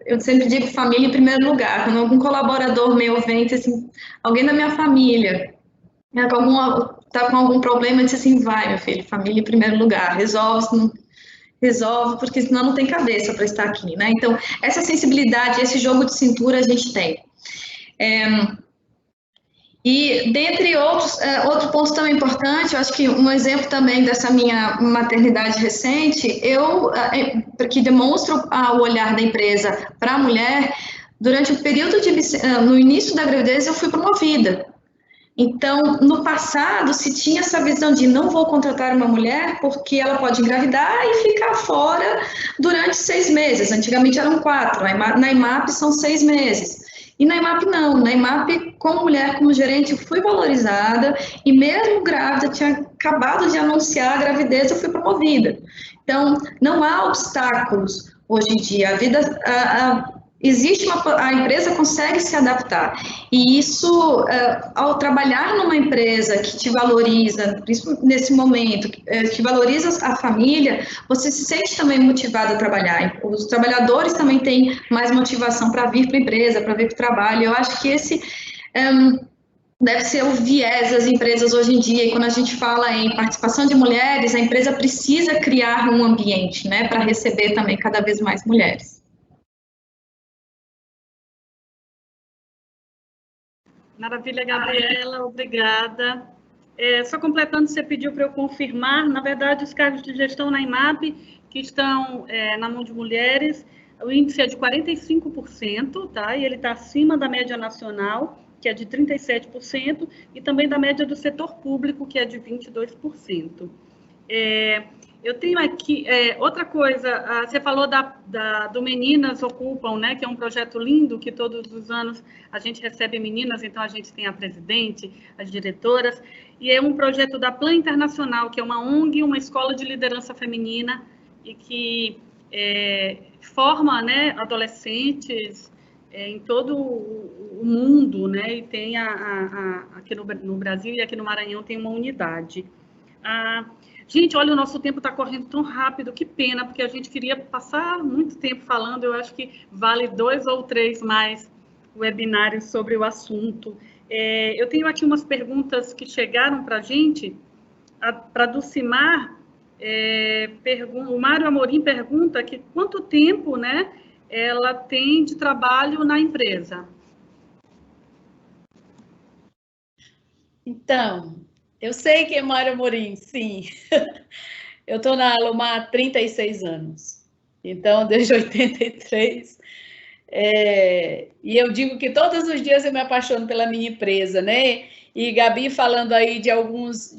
Eu sempre digo família em primeiro lugar. Quando algum colaborador meu vem e diz assim, alguém da minha família está com algum problema, diz assim, vai, meu filho, família em primeiro lugar, resolve, porque senão não tem cabeça para estar aqui, né? Então, essa sensibilidade, esse jogo de cintura a gente tem. E, dentre outro ponto também importante, eu acho que um exemplo também dessa minha maternidade recente, que demonstra o olhar da empresa para a mulher, durante o período no início da gravidez, eu fui promovida. Então, no passado, se tinha essa visão de não vou contratar uma mulher porque ela pode engravidar e ficar fora durante 6 meses. Antigamente eram 4, na EMAP são 6 meses. E na IMAP não, na IMAP, como mulher, como gerente, eu fui valorizada e mesmo grávida, tinha acabado de anunciar a gravidez, eu fui promovida. Então, não há obstáculos hoje em dia, a vida, a empresa consegue se adaptar, e isso, ao trabalhar numa empresa que te valoriza, principalmente nesse momento, que valoriza a família, você se sente também motivado a trabalhar, os trabalhadores também têm mais motivação para vir para a empresa, para vir para o trabalho. Eu acho que esse deve ser o viés das empresas hoje em dia, e quando a gente fala em participação de mulheres, a empresa precisa criar um ambiente, né, para receber também cada vez mais mulheres. Maravilha, Gabriela, obrigada. Só completando, você pediu para eu confirmar, na verdade, os cargos de gestão na IMAP, que estão na mão de mulheres, o índice é de 45%, tá? E ele está acima da média nacional, que é de 37%, e também da média do setor público, que é de 22%. Eu tenho aqui, outra coisa, você falou do Meninas Ocupam, né, que é um projeto lindo, que todos os anos a gente recebe meninas, então a gente tem a presidente, as diretoras, e é um projeto da Plan Internacional, que é uma ONG, uma escola de liderança feminina, e que forma, né, adolescentes em todo o mundo, né, e tem aqui no Brasil e aqui no Maranhão tem uma unidade. Gente, olha, o nosso tempo está correndo tão rápido, que pena, porque a gente queria passar muito tempo falando, eu acho que vale 2 ou 3 mais webinários sobre o assunto. Eu tenho aqui umas perguntas que chegaram para a gente, para a Dulcimar, o Mário Amorim pergunta que quanto tempo, né, ela tem de trabalho na empresa? Então, eu sei que é Mário Amorim, sim. Eu estou na Alumar há 36 anos. Então, desde 83. E eu digo que todos os dias eu me apaixono pela minha empresa, né? E Gabi falando aí de alguns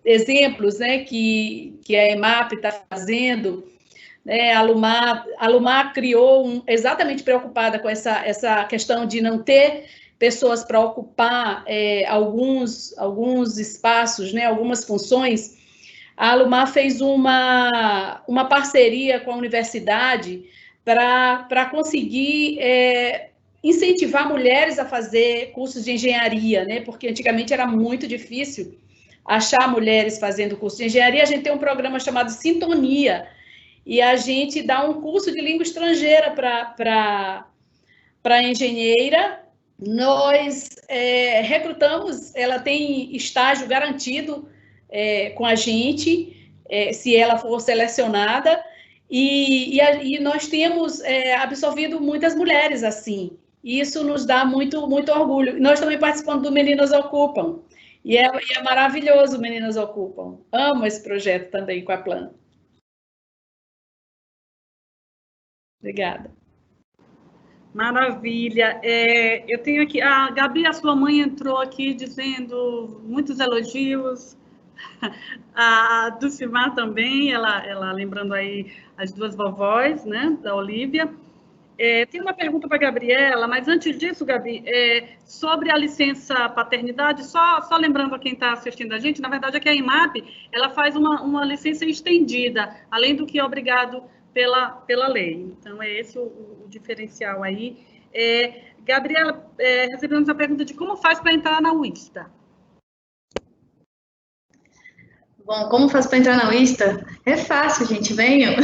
exemplos, né, que a EMAP está fazendo, né? A Alumar criou, exatamente preocupada com essa questão de não ter pessoas para ocupar alguns espaços, né, algumas funções. A Alumar fez uma parceria com a universidade para conseguir incentivar mulheres a fazer cursos de engenharia, né, porque antigamente era muito difícil achar mulheres fazendo curso de engenharia. A gente tem um programa chamado Sintonia, e a gente dá um curso de língua estrangeira para engenheira. Nós recrutamos, ela tem estágio garantido com a gente, se ela for selecionada, e nós temos absorvido muitas mulheres assim, e isso nos dá muito, muito orgulho. Nós também participamos do Meninas Ocupam, e é maravilhoso o Meninas Ocupam. Amo esse projeto também com a Plan. Obrigada. Maravilha. Eu tenho aqui, a Gabi, a sua mãe entrou aqui dizendo muitos elogios, a Dulcimar também, ela lembrando aí as duas vovós, né, da Olívia. Tem uma pergunta para a Gabriela, mas antes disso, Gabi, sobre a licença paternidade, só lembrando a quem está assistindo a gente, na verdade, aqui a IMAP, ela faz uma licença estendida, além do que é obrigado pela lei. Então, é esse o diferencial aí. Gabriela, recebemos a pergunta de como faz para entrar na UISTA. Bom, como faz para entrar na UISTA? É fácil, gente, venham.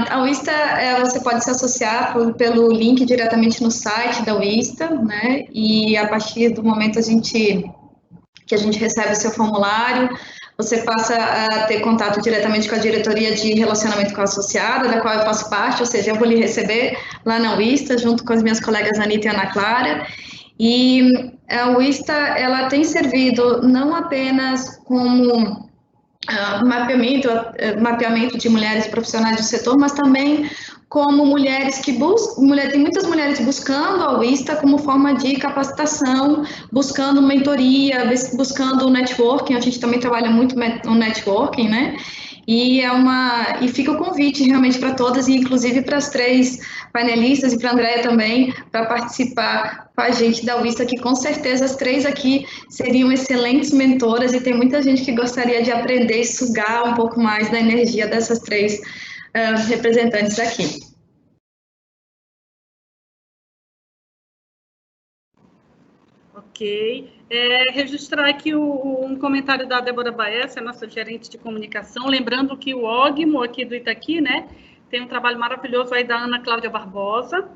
A UISTA, você pode se associar pelo link diretamente no site da UISTA, né? E a partir do momento que a gente recebe o seu formulário, você passa a ter contato diretamente com a diretoria de relacionamento com a associada, da qual eu faço parte, ou seja, eu vou lhe receber lá na UISTA, junto com as minhas colegas Anitta e Ana Clara. E a UISTA, ela tem servido não apenas como mapeamento de mulheres profissionais do setor, mas também como mulheres que tem muitas mulheres buscando a UISTA como forma de capacitação, buscando mentoria, buscando networking. A gente também trabalha muito no networking, né? E fica o convite realmente para todas, e inclusive para as 3 panelistas e para a Andréia também, para participar com a gente da UISTA, que com certeza as 3 aqui seriam excelentes mentoras, e tem muita gente que gostaria de aprender e sugar um pouco mais da energia dessas 3 representantes aqui. Ok. Registrar aqui um comentário da Débora Baessa, nossa gerente de comunicação, lembrando que o OGMO aqui do Itaqui, né, tem um trabalho maravilhoso aí da Ana Cláudia Barbosa,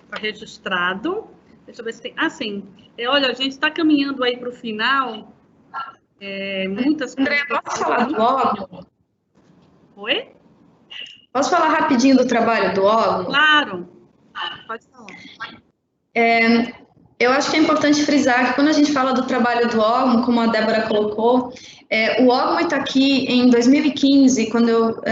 está registrado. Deixa eu ver se tem... Ah, sim. Olha, a gente está caminhando aí para o final. Muitas André, posso falar do OGMO? Oi? Posso falar rapidinho do trabalho do OGMO? Claro. Pode falar. Eu acho que é importante frisar que quando a gente fala do trabalho do OGMO, como a Débora colocou, o OGMO Itaqui, em 2015, quando eu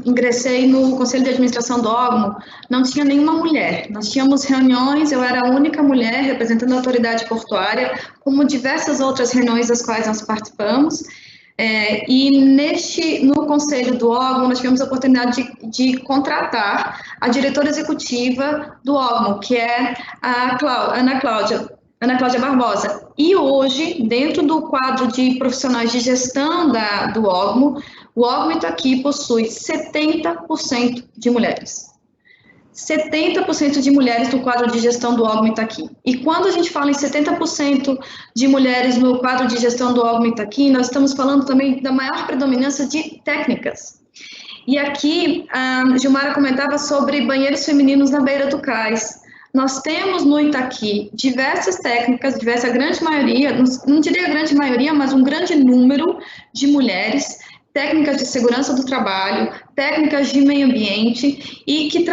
ingressei no Conselho de Administração do OGMO, não tinha nenhuma mulher. Nós tínhamos reuniões, eu era a única mulher representando a autoridade portuária, como diversas outras reuniões das quais nós participamos. E no Conselho do OGMO, nós tivemos a oportunidade de contratar a diretora executiva do OGMO, que é a Ana Cláudia Barbosa. E hoje, dentro do quadro de profissionais de gestão do OGMO, o OGMO Itaqui possui 70% de mulheres. 70% de mulheres no quadro de gestão do OGMO Itaqui. E quando a gente fala em 70% de mulheres no quadro de gestão do OGMO Itaqui, nós estamos falando também da maior predominância de técnicas. E aqui, a Gilmara comentava sobre banheiros femininos na beira do cais. Nós temos no Itaqui diversas técnicas, a grande maioria, não diria a grande maioria, mas um grande número de mulheres, técnicas de segurança do trabalho, técnicas de meio ambiente e que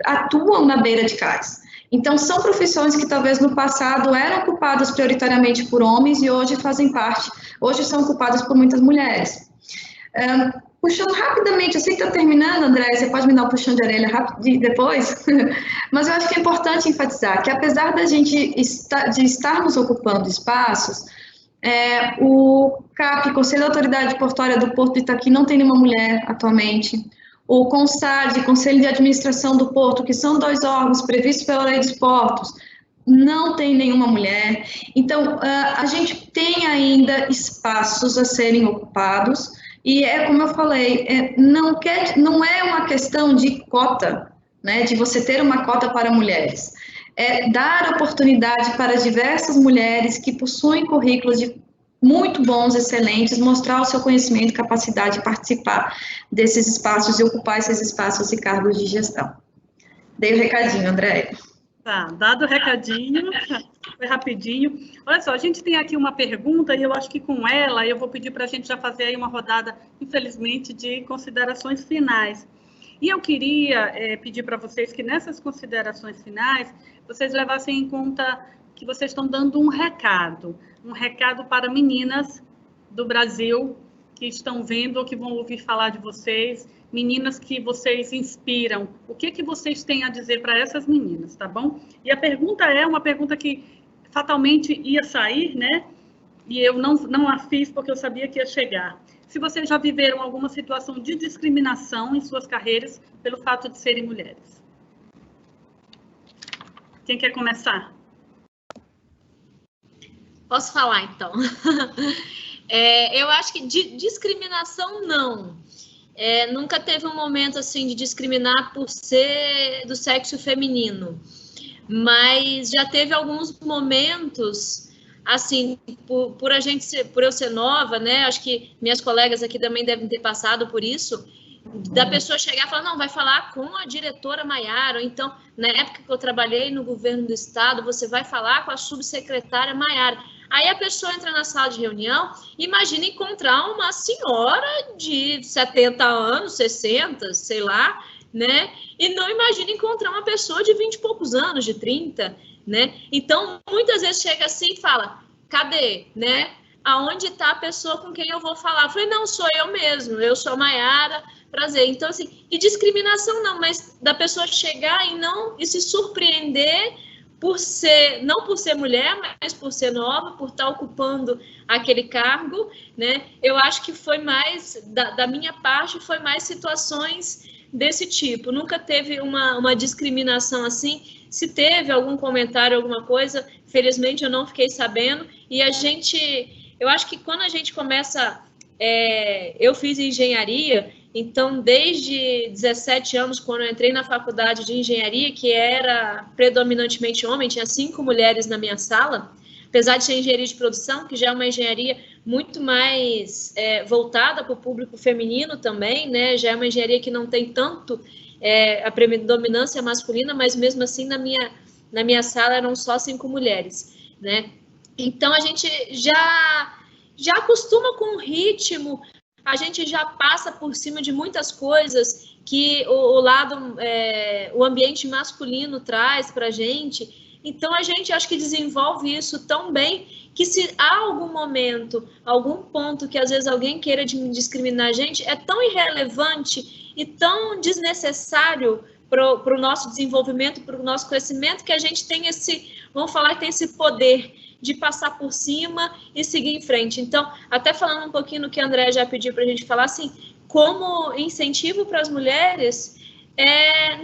atuam na beira de cais. Então, são profissões que talvez no passado eram ocupadas prioritariamente por homens e hoje hoje são ocupadas por muitas mulheres. Puxando rapidamente, eu sei que está terminando, André, você pode me dar um puxão de orelha rápido depois, mas eu acho que é importante enfatizar que apesar de estarmos ocupando espaços, o CAP, Conselho de Autoridade Portuária do Porto de Itaqui, não tem nenhuma mulher atualmente. O CONSAD, Conselho de Administração do Porto, que são 2 órgãos previstos pela Lei dos Portos, não tem nenhuma mulher. Então, a gente tem ainda espaços a serem ocupados, e como eu falei, não é uma questão de cota, né, de você ter uma cota para mulheres. É dar oportunidade para diversas mulheres que possuem currículos muito bons, excelentes, mostrar o seu conhecimento e capacidade de participar desses espaços e ocupar esses espaços e cargos de gestão. Dei o recadinho, Andréia. Tá, dado o recadinho, foi rapidinho. Olha só, a gente tem aqui uma pergunta e eu acho que com ela eu vou pedir para a gente já fazer aí uma rodada, infelizmente, de considerações finais. E eu queria pedir para vocês que nessas considerações finais, vocês levassem em conta que vocês estão dando um recado para meninas do Brasil que estão vendo ou que vão ouvir falar de vocês, meninas que vocês inspiram. O que vocês têm a dizer para essas meninas, tá bom? E a pergunta é uma pergunta que fatalmente ia sair, né? E eu não a fiz porque eu sabia que ia chegar. Se vocês já viveram alguma situação de discriminação em suas carreiras pelo fato de serem mulheres. Quem quer começar? Posso falar, então? Eu acho que discriminação, não. Nunca teve um momento, assim, de discriminar por ser do sexo feminino. Mas já teve alguns momentos... assim, por eu ser nova, né, acho que minhas colegas aqui também devem ter passado por isso, da pessoa chegar e falar, não, vai falar com a diretora Maiara, ou então, na época que eu trabalhei no governo do estado, você vai falar com a subsecretária Maiara. Aí a pessoa entra na sala de reunião, imagina encontrar uma senhora de 70 anos, 60, sei lá, né, e não imagina encontrar uma pessoa de 20 e poucos anos, de 30, né? Então, muitas vezes chega assim e fala, cadê, né? Aonde está a pessoa com quem eu vou falar? Eu falei, não, sou eu mesmo, eu sou a Maiara, prazer. Então, assim, e discriminação não, mas da pessoa chegar e se surpreender não por ser mulher, mas por ser nova, por estar ocupando aquele cargo, né? Eu acho que foi mais, da minha parte, foi mais situações desse tipo. Nunca teve uma discriminação assim. Se teve algum comentário, alguma coisa, felizmente eu não fiquei sabendo. E eu acho que quando a gente começa, eu fiz engenharia, então desde 17 anos, quando eu entrei na faculdade de engenharia, que era predominantemente homem, tinha 5 mulheres na minha sala, apesar de ser engenharia de produção, que já é uma engenharia muito mais voltada para o público feminino também, né? Já é uma engenharia que não tem tanto a predominância masculina, mas mesmo assim na minha sala eram só 5 mulheres, né? Então a gente já acostuma com o ritmo, a gente já passa por cima de muitas coisas que o ambiente masculino traz para a gente. Então a gente acho que desenvolve isso tão bem que se há algum momento, algum ponto que às vezes alguém queira discriminar a gente, é tão irrelevante e tão desnecessário para o nosso desenvolvimento, para o nosso crescimento, que a gente tem vamos falar que tem esse poder de passar por cima e seguir em frente. Então, até falando um pouquinho do que a Andréa já pediu para a gente falar, assim, como incentivo para as mulheres,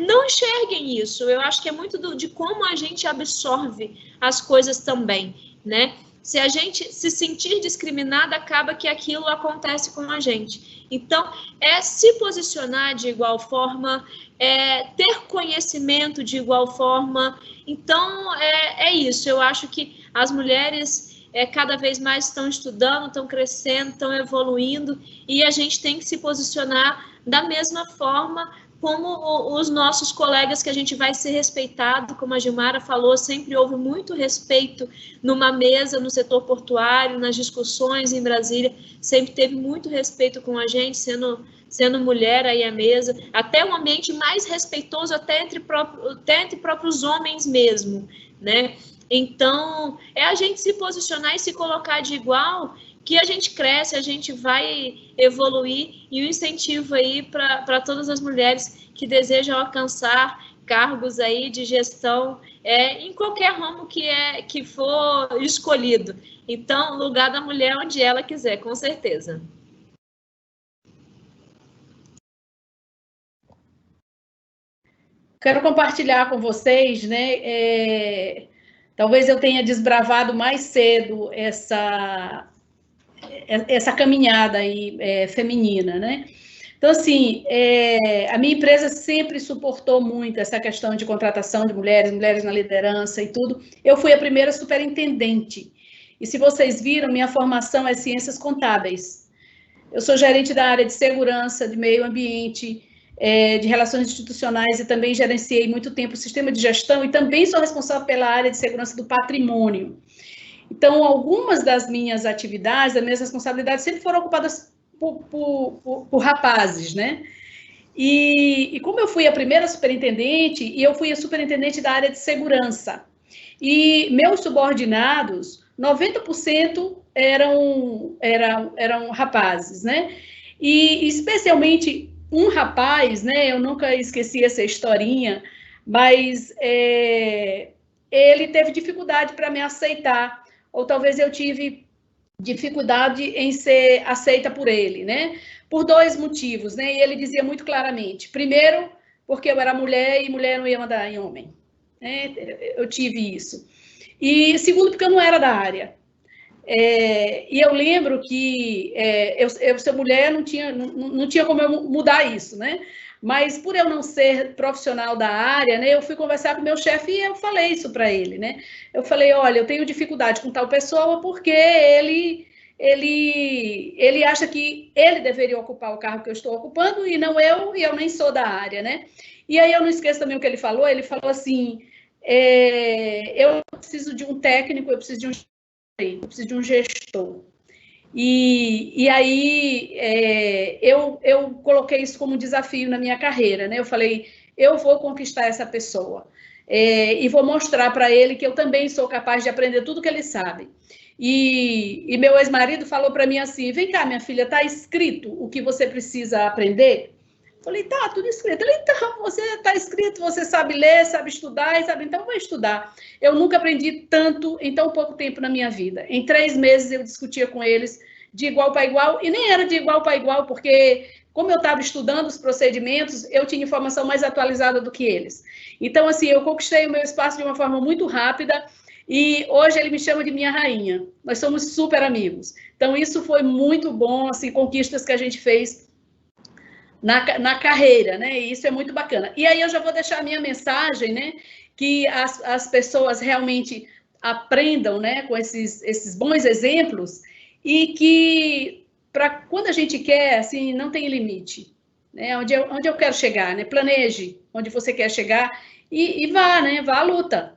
não enxerguem isso. Eu acho que é muito de como a gente absorve as coisas também, né? Se a gente se sentir discriminada, acaba que aquilo acontece com a gente. Então, se posicionar de igual forma, ter conhecimento de igual forma. Então, é isso. Eu acho que as mulheres cada vez mais estão estudando, estão crescendo, estão evoluindo, e a gente tem que se posicionar da mesma forma como os nossos colegas, que a gente vai ser respeitado, como a Gilmara falou, sempre houve muito respeito numa mesa, no setor portuário, nas discussões em Brasília, sempre teve muito respeito com a gente, sendo mulher aí à mesa, até um ambiente mais respeitoso, até entre próprios homens mesmo, né? Então, a gente se posicionar e se colocar de igual, que a gente cresce, a gente vai evoluir, e o incentivo aí para todas as mulheres que desejam alcançar cargos aí de gestão em qualquer ramo que for escolhido. Então, lugar da mulher onde ela quiser, com certeza. Quero compartilhar com vocês, né? Talvez eu tenha desbravado mais cedo essa caminhada aí feminina, né? Então, assim, a minha empresa sempre suportou muito essa questão de contratação de mulheres na liderança e tudo. Eu fui a primeira superintendente. E se vocês viram, minha formação é ciências contábeis. Eu sou gerente da área de segurança, de meio ambiente, de relações institucionais, e também gerenciei muito tempo o sistema de gestão, e também sou responsável pela área de segurança do patrimônio. Então, algumas das minhas atividades, das minhas responsabilidades, sempre foram ocupadas por rapazes, né? E como eu fui a primeira superintendente, e eu fui a superintendente da área de segurança, e meus subordinados, 90% eram rapazes, né? E especialmente um rapaz, né? Eu nunca esqueci essa historinha, mas ele teve dificuldade para me aceitar, ou talvez eu tive dificuldade em ser aceita por ele, né? Por 2 motivos, né? E ele dizia muito claramente. Primeiro, porque eu era mulher e mulher não ia mandar em homem, né? Eu tive isso. E segundo, porque eu não era da área. E eu lembro que eu ser mulher não tinha como eu mudar isso, né? Mas por eu não ser profissional da área, né, eu fui conversar com o meu chefe e eu falei isso para ele, né? Eu falei, olha, eu tenho dificuldade com tal pessoa porque ele acha que ele deveria ocupar o cargo que eu estou ocupando e não eu, e eu nem sou da área, né? E aí eu não esqueço também o que ele falou assim, eu preciso de um técnico, eu preciso de um gestor. E aí eu coloquei isso como um desafio na minha carreira, né? Eu falei, eu vou conquistar essa pessoa e vou mostrar para ele que eu também sou capaz de aprender tudo que ele sabe. E meu ex-marido falou para mim assim, vem cá, minha filha, está escrito o que você precisa aprender? Falei, tá, tudo escrito. Ele, então, você está escrito, você sabe ler, sabe estudar, então vai estudar. Eu nunca aprendi tanto em tão pouco tempo na minha vida. Em 3 meses eu discutia com eles de igual para igual, e nem era de igual para igual, porque como eu estava estudando os procedimentos, eu tinha informação mais atualizada do que eles. Então, assim, eu conquistei o meu espaço de uma forma muito rápida, e hoje ele me chama de minha rainha. Nós somos super amigos. Então, isso foi muito bom, assim, conquistas que a gente fez na carreira, né? E isso é muito bacana. E aí eu já vou deixar a minha mensagem, né? Que as pessoas realmente aprendam, né? Com esses bons exemplos, e que para quando a gente quer, assim, não tem limite, né? Onde eu quero chegar, né? Planeje onde você quer chegar e vá, né? Vá à luta.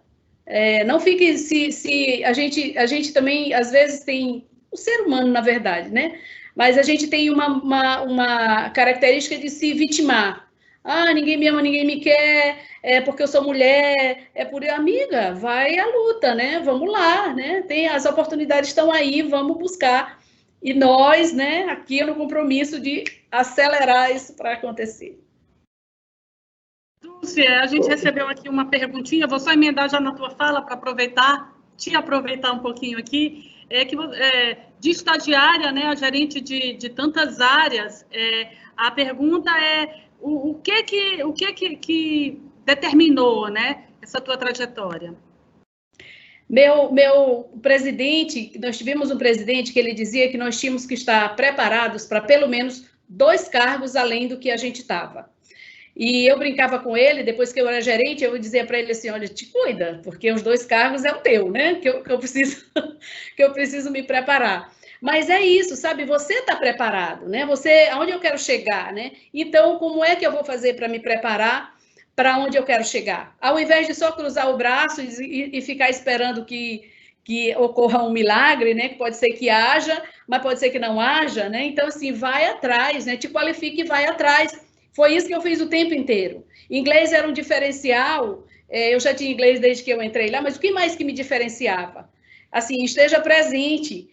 Não fique se a gente também às vezes tem o ser humano, na verdade, né? Mas a gente tem uma característica de se vitimar. Ah, ninguém me ama, ninguém me quer, é porque eu sou mulher, é por amiga, vai à luta, né? Vamos lá, né? As oportunidades estão aí, vamos buscar. E nós, né, aqui no compromisso de acelerar isso para acontecer. Dulce, a gente recebeu aqui uma perguntinha, vou só emendar já na tua fala para aproveitar um pouquinho aqui. De estagiária, né, a gerente de tantas áreas, a pergunta é o que determinou, né, essa tua trajetória? Meu presidente, nós tivemos um presidente que ele dizia que nós tínhamos que estar preparados para pelo menos 2 cargos além do que a gente estava. E eu brincava com ele, depois que eu era gerente, eu dizia para ele assim, olha, te cuida, porque os 2 cargos é o teu, né? Que eu preciso me preparar. Mas é isso, sabe? Você está preparado, né? Aonde eu quero chegar, né? Então, como é que eu vou fazer para me preparar para onde eu quero chegar? Ao invés de só cruzar o braço e ficar esperando que ocorra um milagre, né? Que pode ser que haja, mas pode ser que não haja, né? Então, assim, vai atrás, né? Te qualifique e vai atrás. Foi isso que eu fiz o tempo inteiro. Inglês era um diferencial, eu já tinha inglês desde que eu entrei lá, mas o que mais que me diferenciava? Assim, esteja presente.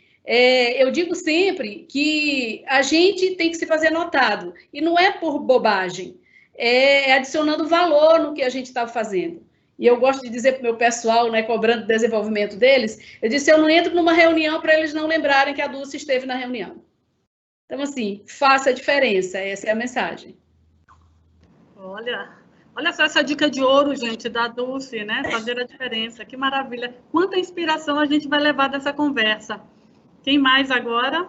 Eu digo sempre que a gente tem que se fazer notado, e não é por bobagem, é adicionando valor no que a gente está fazendo. E eu gosto de dizer para o meu pessoal, né, cobrando o desenvolvimento deles, eu disse, eu não entro numa reunião para eles não lembrarem que a Dulce esteve na reunião. Então, assim, faça a diferença, essa é a mensagem. Olha só essa dica de ouro, gente, da Dulce, né? Fazer a diferença, que maravilha. Quanta inspiração a gente vai levar dessa conversa. Quem mais agora?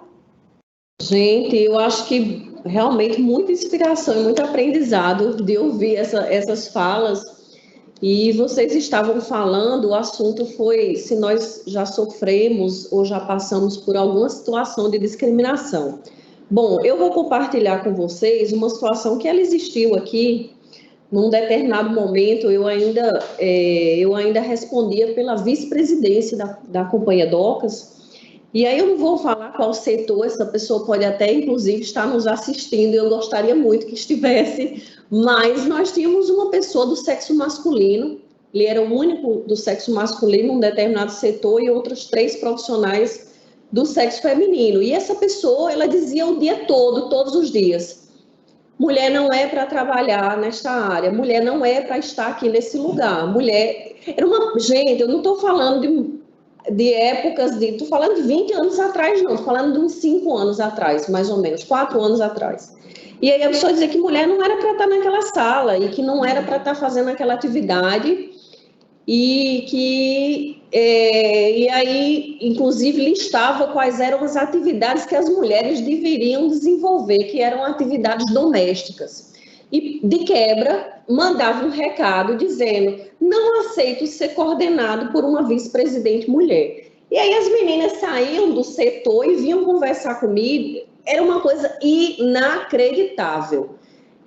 Gente, eu acho que realmente muita inspiração e muito aprendizado de ouvir essas falas. E vocês estavam falando, o assunto foi se nós já sofremos ou já passamos por alguma situação de discriminação. Bom, eu vou compartilhar com vocês uma situação que ela existiu aqui. Num determinado momento, eu ainda respondia pela vice-presidência da Companhia Docas. E aí eu não vou falar qual setor, essa pessoa pode até, inclusive, estar nos assistindo, eu gostaria muito que estivesse, mas nós tínhamos uma pessoa do sexo masculino, ele era o único do sexo masculino num determinado setor e outros 3 profissionais do sexo feminino. E essa pessoa, ela dizia o dia todo, todos os dias, mulher não é para trabalhar nesta área, mulher não é para estar aqui nesse lugar, mulher... Gente, eu não estou falando de épocas, estou falando de 20 anos atrás, não, estou falando de uns 5 anos atrás, mais ou menos, 4 anos atrás. E aí a pessoa dizia que mulher não era para estar naquela sala, e que não era para estar fazendo aquela atividade, e aí, inclusive, listava quais eram as atividades que as mulheres deveriam desenvolver, que eram atividades domésticas. E, de quebra, mandava um recado dizendo, não aceito ser coordenado por uma vice-presidente mulher. E aí as meninas saíam do setor e vinham conversar comigo, era uma coisa inacreditável.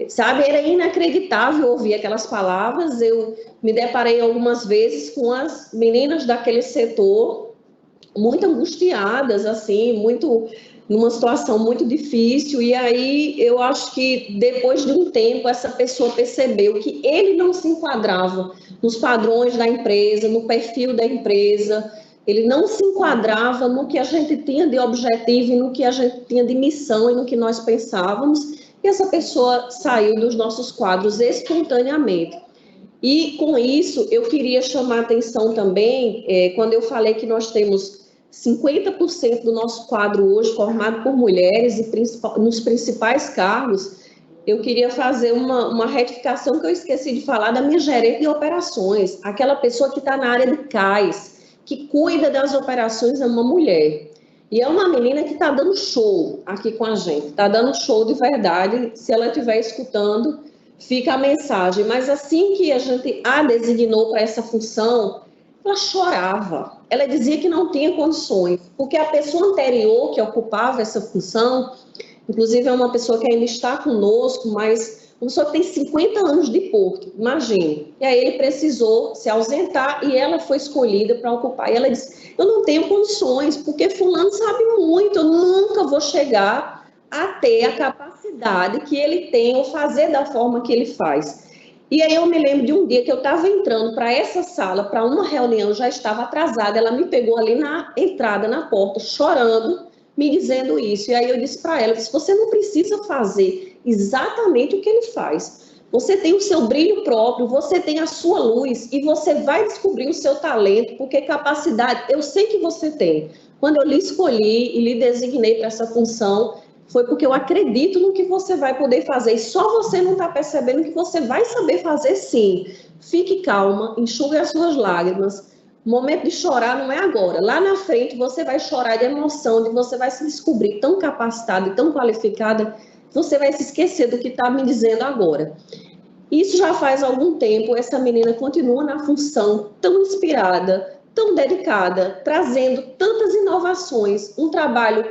Sabe, era inacreditável ouvir aquelas palavras. Eu me deparei algumas vezes com as meninas daquele setor muito angustiadas, assim, numa situação muito difícil. E aí eu acho que depois de um tempo essa pessoa percebeu que ele não se enquadrava nos padrões da empresa, no perfil da empresa. Ele não se enquadrava no que a gente tinha de objetivo e no que a gente tinha de missão e no que nós pensávamos. e essa pessoa saiu dos nossos quadros espontaneamente. E com isso, eu queria chamar a atenção também, quando eu falei que nós temos 50% do nosso quadro hoje formado por mulheres e nos principais cargos, eu queria fazer uma retificação que eu esqueci de falar da minha gerente de operações, aquela pessoa que está na área de CAIS, que cuida das operações, é uma mulher. E é uma menina que está dando show aqui com a gente, está dando show de verdade. Se ela estiver escutando, fica a mensagem. Mas assim que a gente a designou para essa função, ela chorava. Ela dizia que não tinha condições, porque a pessoa anterior que ocupava essa função, inclusive é uma pessoa que ainda está conosco, mas uma pessoa que tem 50 anos de Porto, imagine. E aí ele precisou se ausentar e ela foi escolhida para ocupar. E ela disse, eu não tenho condições, porque fulano sabe muito, eu nunca vou chegar a ter a capacidade que ele tem ou fazer da forma que ele faz. E aí eu me lembro de um dia que eu estava entrando para essa sala, para uma reunião, já estava atrasada, ela me pegou ali na entrada, na porta, chorando, me dizendo isso. E aí eu disse para ela, você não precisa fazer exatamente o que ele faz. Você tem o seu brilho próprio, você tem a sua luz e você vai descobrir o seu talento, porque capacidade, eu sei que você tem. Quando eu lhe escolhi e lhe designei para essa função, foi porque eu acredito no que você vai poder fazer e só você não está percebendo que você vai saber fazer sim. Fique calma, enxugue as suas lágrimas. O momento de chorar não é agora. Lá na frente você vai chorar de emoção, de você vai se descobrir tão capacitada e tão qualificada, você vai se esquecer do que está me dizendo agora. Isso já faz algum tempo, essa menina continua na função tão inspirada, tão dedicada, trazendo tantas inovações, um trabalho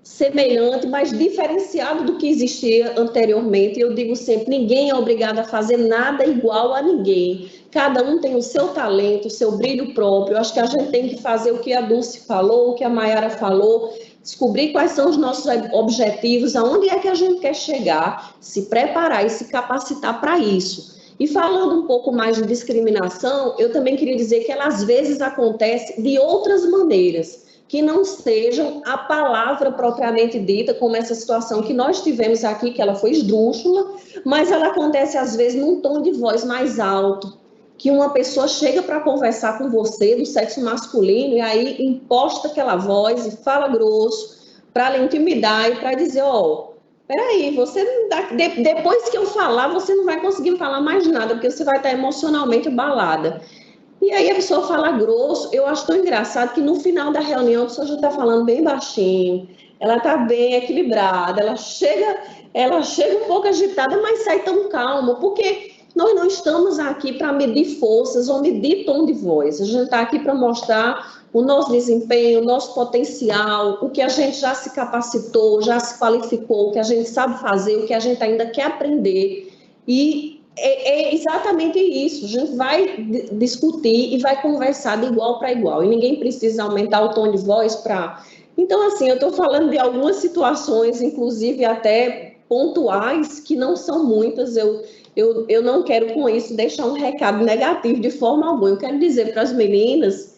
semelhante, mas diferenciado do que existia anteriormente. Eu digo sempre, ninguém é obrigado a fazer nada igual a ninguém. Cada um tem o seu talento, o seu brilho próprio. Eu acho que a gente tem que fazer o que a Dulce falou, o que a Mayara falou, descobrir quais são os nossos objetivos, aonde é que a gente quer chegar, se preparar e se capacitar para isso. E falando um pouco mais de discriminação, eu também queria dizer que ela às vezes acontece de outras maneiras, que não sejam a palavra propriamente dita, como essa situação que nós tivemos aqui, que ela foi esdrúxula, mas ela acontece às vezes num tom de voz mais alto, que uma pessoa chega para conversar com você do sexo masculino e aí imposta aquela voz e fala grosso para lhe intimidar e para dizer, peraí, você depois que eu falar, você não vai conseguir falar mais nada, porque você vai estar emocionalmente abalada. E aí a pessoa fala grosso. Eu acho tão engraçado que no final da reunião a pessoa já está falando bem baixinho, ela está bem equilibrada, ela chega um pouco agitada, mas sai tão calma, porque nós não estamos aqui para medir forças ou medir tom de voz. A gente está aqui para mostrar o nosso desempenho, o nosso potencial, o que a gente já se capacitou, já se qualificou, o que a gente sabe fazer, o que a gente ainda quer aprender. E é exatamente isso. A gente vai discutir e vai conversar de igual para igual. E ninguém precisa aumentar o tom de voz para... Então, assim, eu estou falando de algumas situações, inclusive até pontuais, que não são muitas. Eu não quero, com isso, deixar um recado negativo de forma alguma. Eu quero dizer para as meninas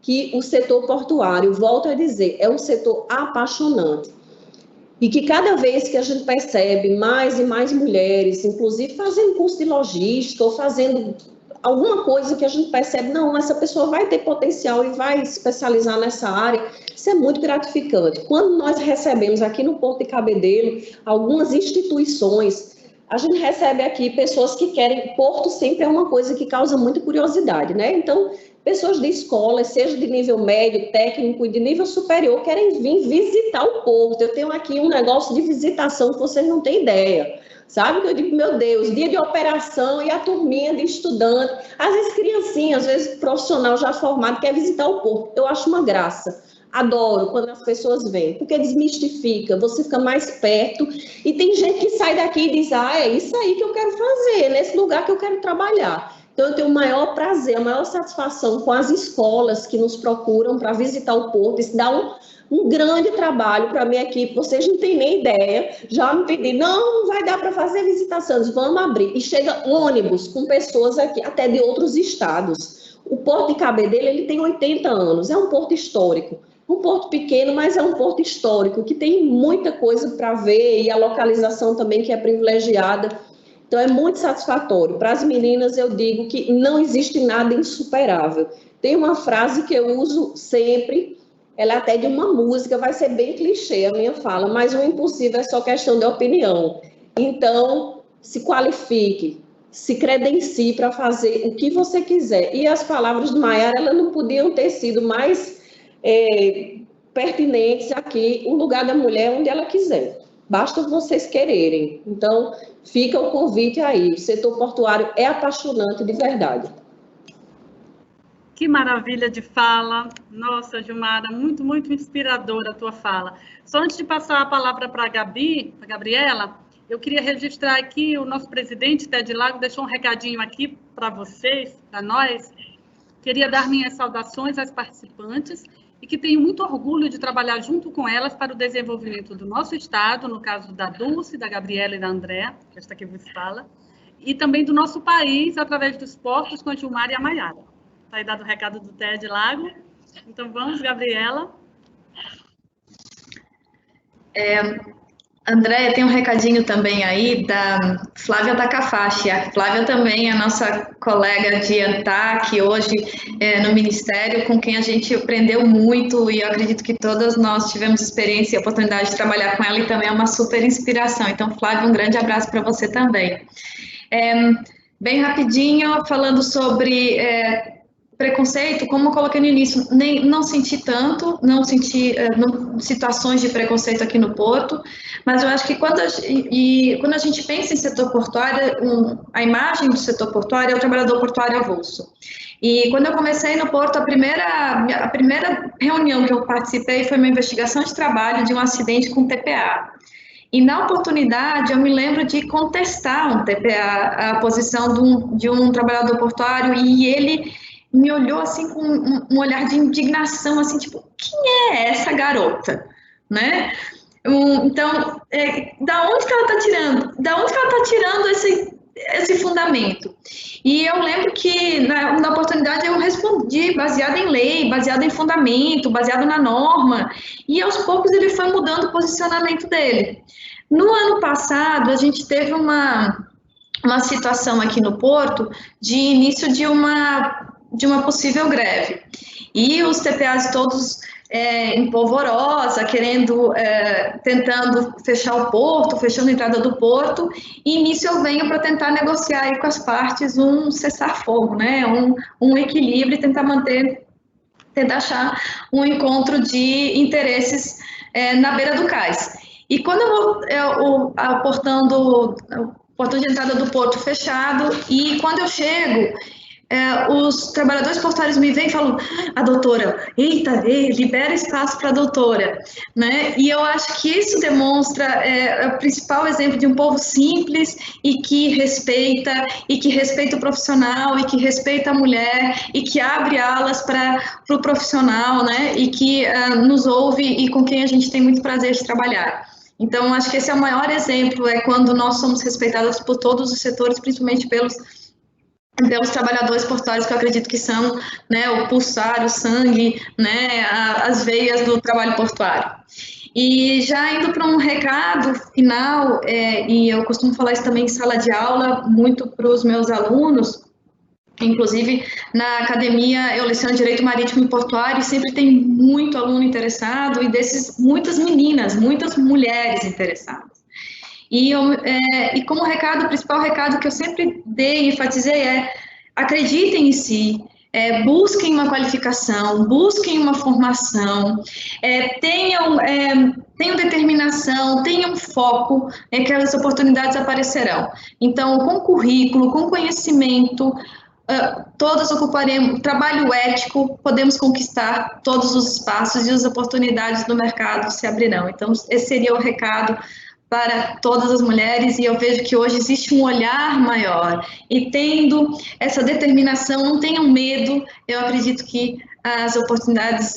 que o setor portuário, volto a dizer, é um setor apaixonante. E que cada vez que a gente percebe mais e mais mulheres, inclusive fazendo curso de logística ou fazendo alguma coisa que a gente percebe, não, essa pessoa vai ter potencial e vai se especializar nessa área, isso é muito gratificante. Quando nós recebemos aqui no Porto de Cabedelo algumas instituições, a gente recebe aqui pessoas que querem... Porto sempre é uma coisa que causa muita curiosidade, né? Então, pessoas de escola, seja de nível médio, técnico e de nível superior, querem vir visitar o Porto. Eu tenho aqui um negócio de visitação que vocês não têm ideia, sabe? Eu digo, meu Deus, dia de operação e a turminha de estudante, às vezes criancinha, às vezes profissional já formado, quer visitar o Porto. Eu acho uma graça. Adoro quando as pessoas vêm, porque desmistifica, você fica mais perto, e tem gente que sai daqui e diz, é isso aí que eu quero fazer, nesse lugar que eu quero trabalhar. Então, eu tenho o maior prazer, a maior satisfação com as escolas que nos procuram para visitar o Porto. Isso dá um grande trabalho para a minha equipe, vocês não têm nem ideia. Já me pediram, não vai dar para fazer visitações, vamos abrir. E chega ônibus com pessoas aqui, até de outros estados. O Porto de Cabedelo, ele tem 80 anos, é um porto histórico. Um porto pequeno, mas é um porto histórico, que tem muita coisa para ver, e a localização também que é privilegiada. Então, é muito satisfatório. Para as meninas, eu digo que não existe nada insuperável. Tem uma frase que eu uso sempre, ela é até de uma música, vai ser bem clichê a minha fala, mas o impossível é só questão de opinião. Então, se qualifique, se credencie para fazer o que você quiser. E as palavras de Maiara, elas não podiam ter sido mais pertinentes aqui, o lugar da mulher onde ela quiser. Basta vocês quererem. Então, fica o convite aí. O setor portuário é apaixonante de verdade. Que maravilha de fala. Nossa, Gilmara, muito, muito inspiradora a tua fala. Só antes de passar a palavra para a Gabriela, eu queria registrar aqui, o nosso presidente, Ted Lago, deixou um recadinho aqui para vocês, para nós. Queria dar minhas saudações às participantes e que tenho muito orgulho de trabalhar junto com elas para o desenvolvimento do nosso Estado, no caso da Dulce, da Gabriela e da Andréa, que esta aqui vos fala, e também do nosso país, através dos portos, com a Gilmara e a Maiara. Está aí dado o recado do Ted Lago. Então, vamos, Gabriela. Andréia, tem um recadinho também aí da Flávia Takafashi. A Flávia também é nossa colega de ANTAC hoje no Ministério, com quem a gente aprendeu muito, e eu acredito que todas nós tivemos experiência e oportunidade de trabalhar com ela, e também é uma super inspiração. Então, Flávia, um grande abraço para você também. Bem rapidinho, falando sobre preconceito, como eu coloquei no início, não senti tanto, não senti situações de preconceito aqui no Porto, mas eu acho que quando a gente pensa em setor portuário, a imagem do setor portuário é o trabalhador portuário avulso. E quando eu comecei no Porto, a primeira reunião que eu participei foi uma investigação de trabalho de um acidente com TPA. E na oportunidade, eu me lembro de contestar um TPA, a posição de um trabalhador portuário, e ele me olhou assim com um olhar de indignação, assim, tipo, quem é essa garota, né? Então, da onde que ela está tirando? Da onde que ela está tirando esse fundamento? E eu lembro que na oportunidade eu respondi baseado em lei, baseado em fundamento, baseado na norma, e aos poucos ele foi mudando o posicionamento dele. No ano passado, a gente teve uma situação aqui no Porto de início de uma possível greve. E os TPAs todos em polvorosa, tentando fechar o porto, fechando a entrada do porto, e nisso eu venho para tentar negociar aí com as partes um cessar-fogo, né? Um equilíbrio e tentar achar um encontro de interesses na beira do cais. E quando o portão de entrada do porto fechado, e quando eu chego, os trabalhadores portuários me vêm e falam, a doutora, eita, libera espaço para a doutora, né? E eu acho que isso demonstra o principal exemplo de um povo simples e que respeita o profissional, e que respeita a mulher, e que abre alas para o profissional, né? E que nos ouve e com quem a gente tem muito prazer de trabalhar. Então, acho que esse é o maior exemplo, quando nós somos respeitados por todos os setores, principalmente pelos trabalhadores portuários, que eu acredito que são, né, o pulsar, o sangue, né, as veias do trabalho portuário. E já indo para um recado final, e eu costumo falar isso também em sala de aula, muito para os meus alunos, inclusive na academia eu leciono Direito Marítimo e Portuário, e sempre tem muito aluno interessado, e desses, muitas meninas, muitas mulheres interessadas. E como recado, o principal recado que eu sempre dei e enfatizei acreditem em si, busquem uma qualificação, busquem uma formação, tenham determinação, tenham foco, que as oportunidades aparecerão. Então, com currículo, com conhecimento, todas ocuparemos, trabalho ético, podemos conquistar todos os espaços, e as oportunidades do mercado se abrirão. Então, esse seria o recado para todas as mulheres, e eu vejo que hoje existe um olhar maior, e tendo essa determinação, não tenham medo, eu acredito que as oportunidades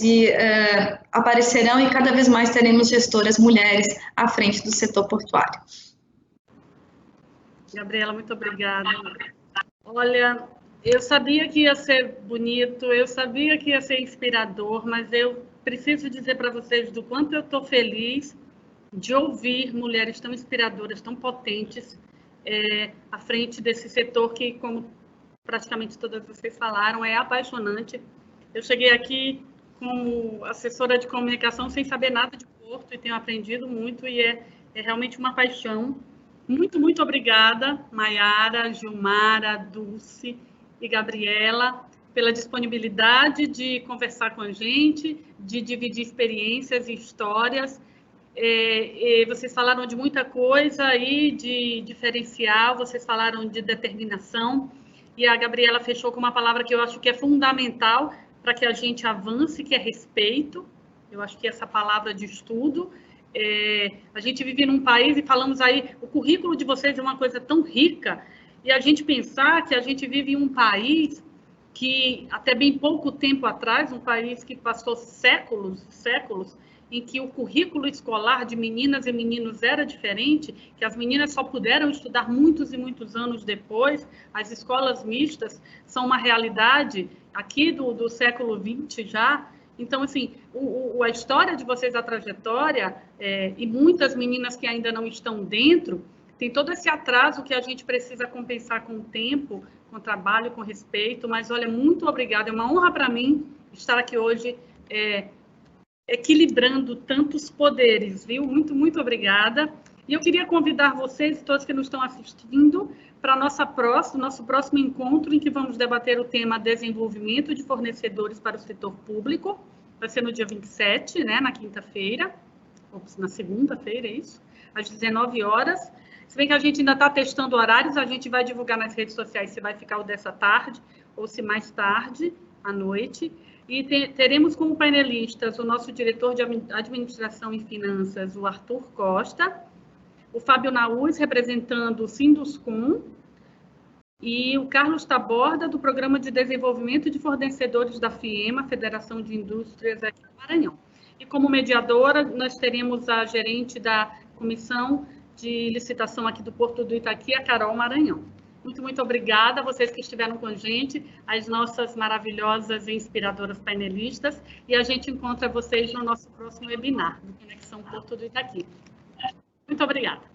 aparecerão, e cada vez mais teremos gestoras mulheres à frente do setor portuário. Gabriela, muito obrigada. Olha, eu sabia que ia ser bonito, eu sabia que ia ser inspirador, mas eu preciso dizer para vocês do quanto eu estou feliz de ouvir mulheres tão inspiradoras, tão potentes, à frente desse setor que, como praticamente todas vocês falaram, é apaixonante. Eu cheguei aqui como assessora de comunicação sem saber nada de Porto e tenho aprendido muito e é realmente uma paixão. Muito, muito obrigada, Maiara, Gilmara, Dulce e Gabriela, pela disponibilidade de conversar com a gente, de dividir experiências e histórias. Vocês falaram de muita coisa aí, de diferencial, vocês falaram de determinação, e a Gabriela fechou com uma palavra que eu acho que é fundamental para que a gente avance, que é respeito. Eu acho que essa palavra de estudo. A gente vive num país, e falamos aí, o currículo de vocês é uma coisa tão rica, e a gente pensar que a gente vive em um país que, até bem pouco tempo atrás, um país que passou séculos, em que o currículo escolar de meninas e meninos era diferente, que as meninas só puderam estudar muitos e muitos anos depois, as escolas mistas são uma realidade aqui do século XX já. Então, assim, a história de vocês, a trajetória, e muitas meninas que ainda não estão dentro, tem todo esse atraso que a gente precisa compensar com o tempo, com o trabalho, com respeito, mas, olha, muito obrigada, é uma honra para mim estar aqui hoje, equilibrando tantos poderes, viu? Muito, muito obrigada. E eu queria convidar vocês, todos que nos estão assistindo, para nosso próximo encontro, em que vamos debater o tema desenvolvimento de fornecedores para o setor público. Vai ser no dia 27, né, na quinta-feira, ou na segunda-feira, é isso? Às 19 horas. Se bem que a gente ainda está testando horários, a gente vai divulgar nas redes sociais se vai ficar o dessa tarde ou se mais tarde, à noite. E teremos como painelistas o nosso diretor de Administração e Finanças, o Arthur Costa, o Fábio Nauz, representando o Sinduscom, e o Carlos Taborda, do Programa de Desenvolvimento de Fornecedores da FIEMA, Federação de Indústrias aqui do Maranhão. E como mediadora, nós teremos a gerente da Comissão de Licitação aqui do Porto do Itaqui, a Carol Maranhão. Muito, muito obrigada a vocês que estiveram com a gente, as nossas maravilhosas e inspiradoras painelistas, e a gente encontra vocês no nosso próximo webinar do Conexão Porto do Itaqui. Muito obrigada.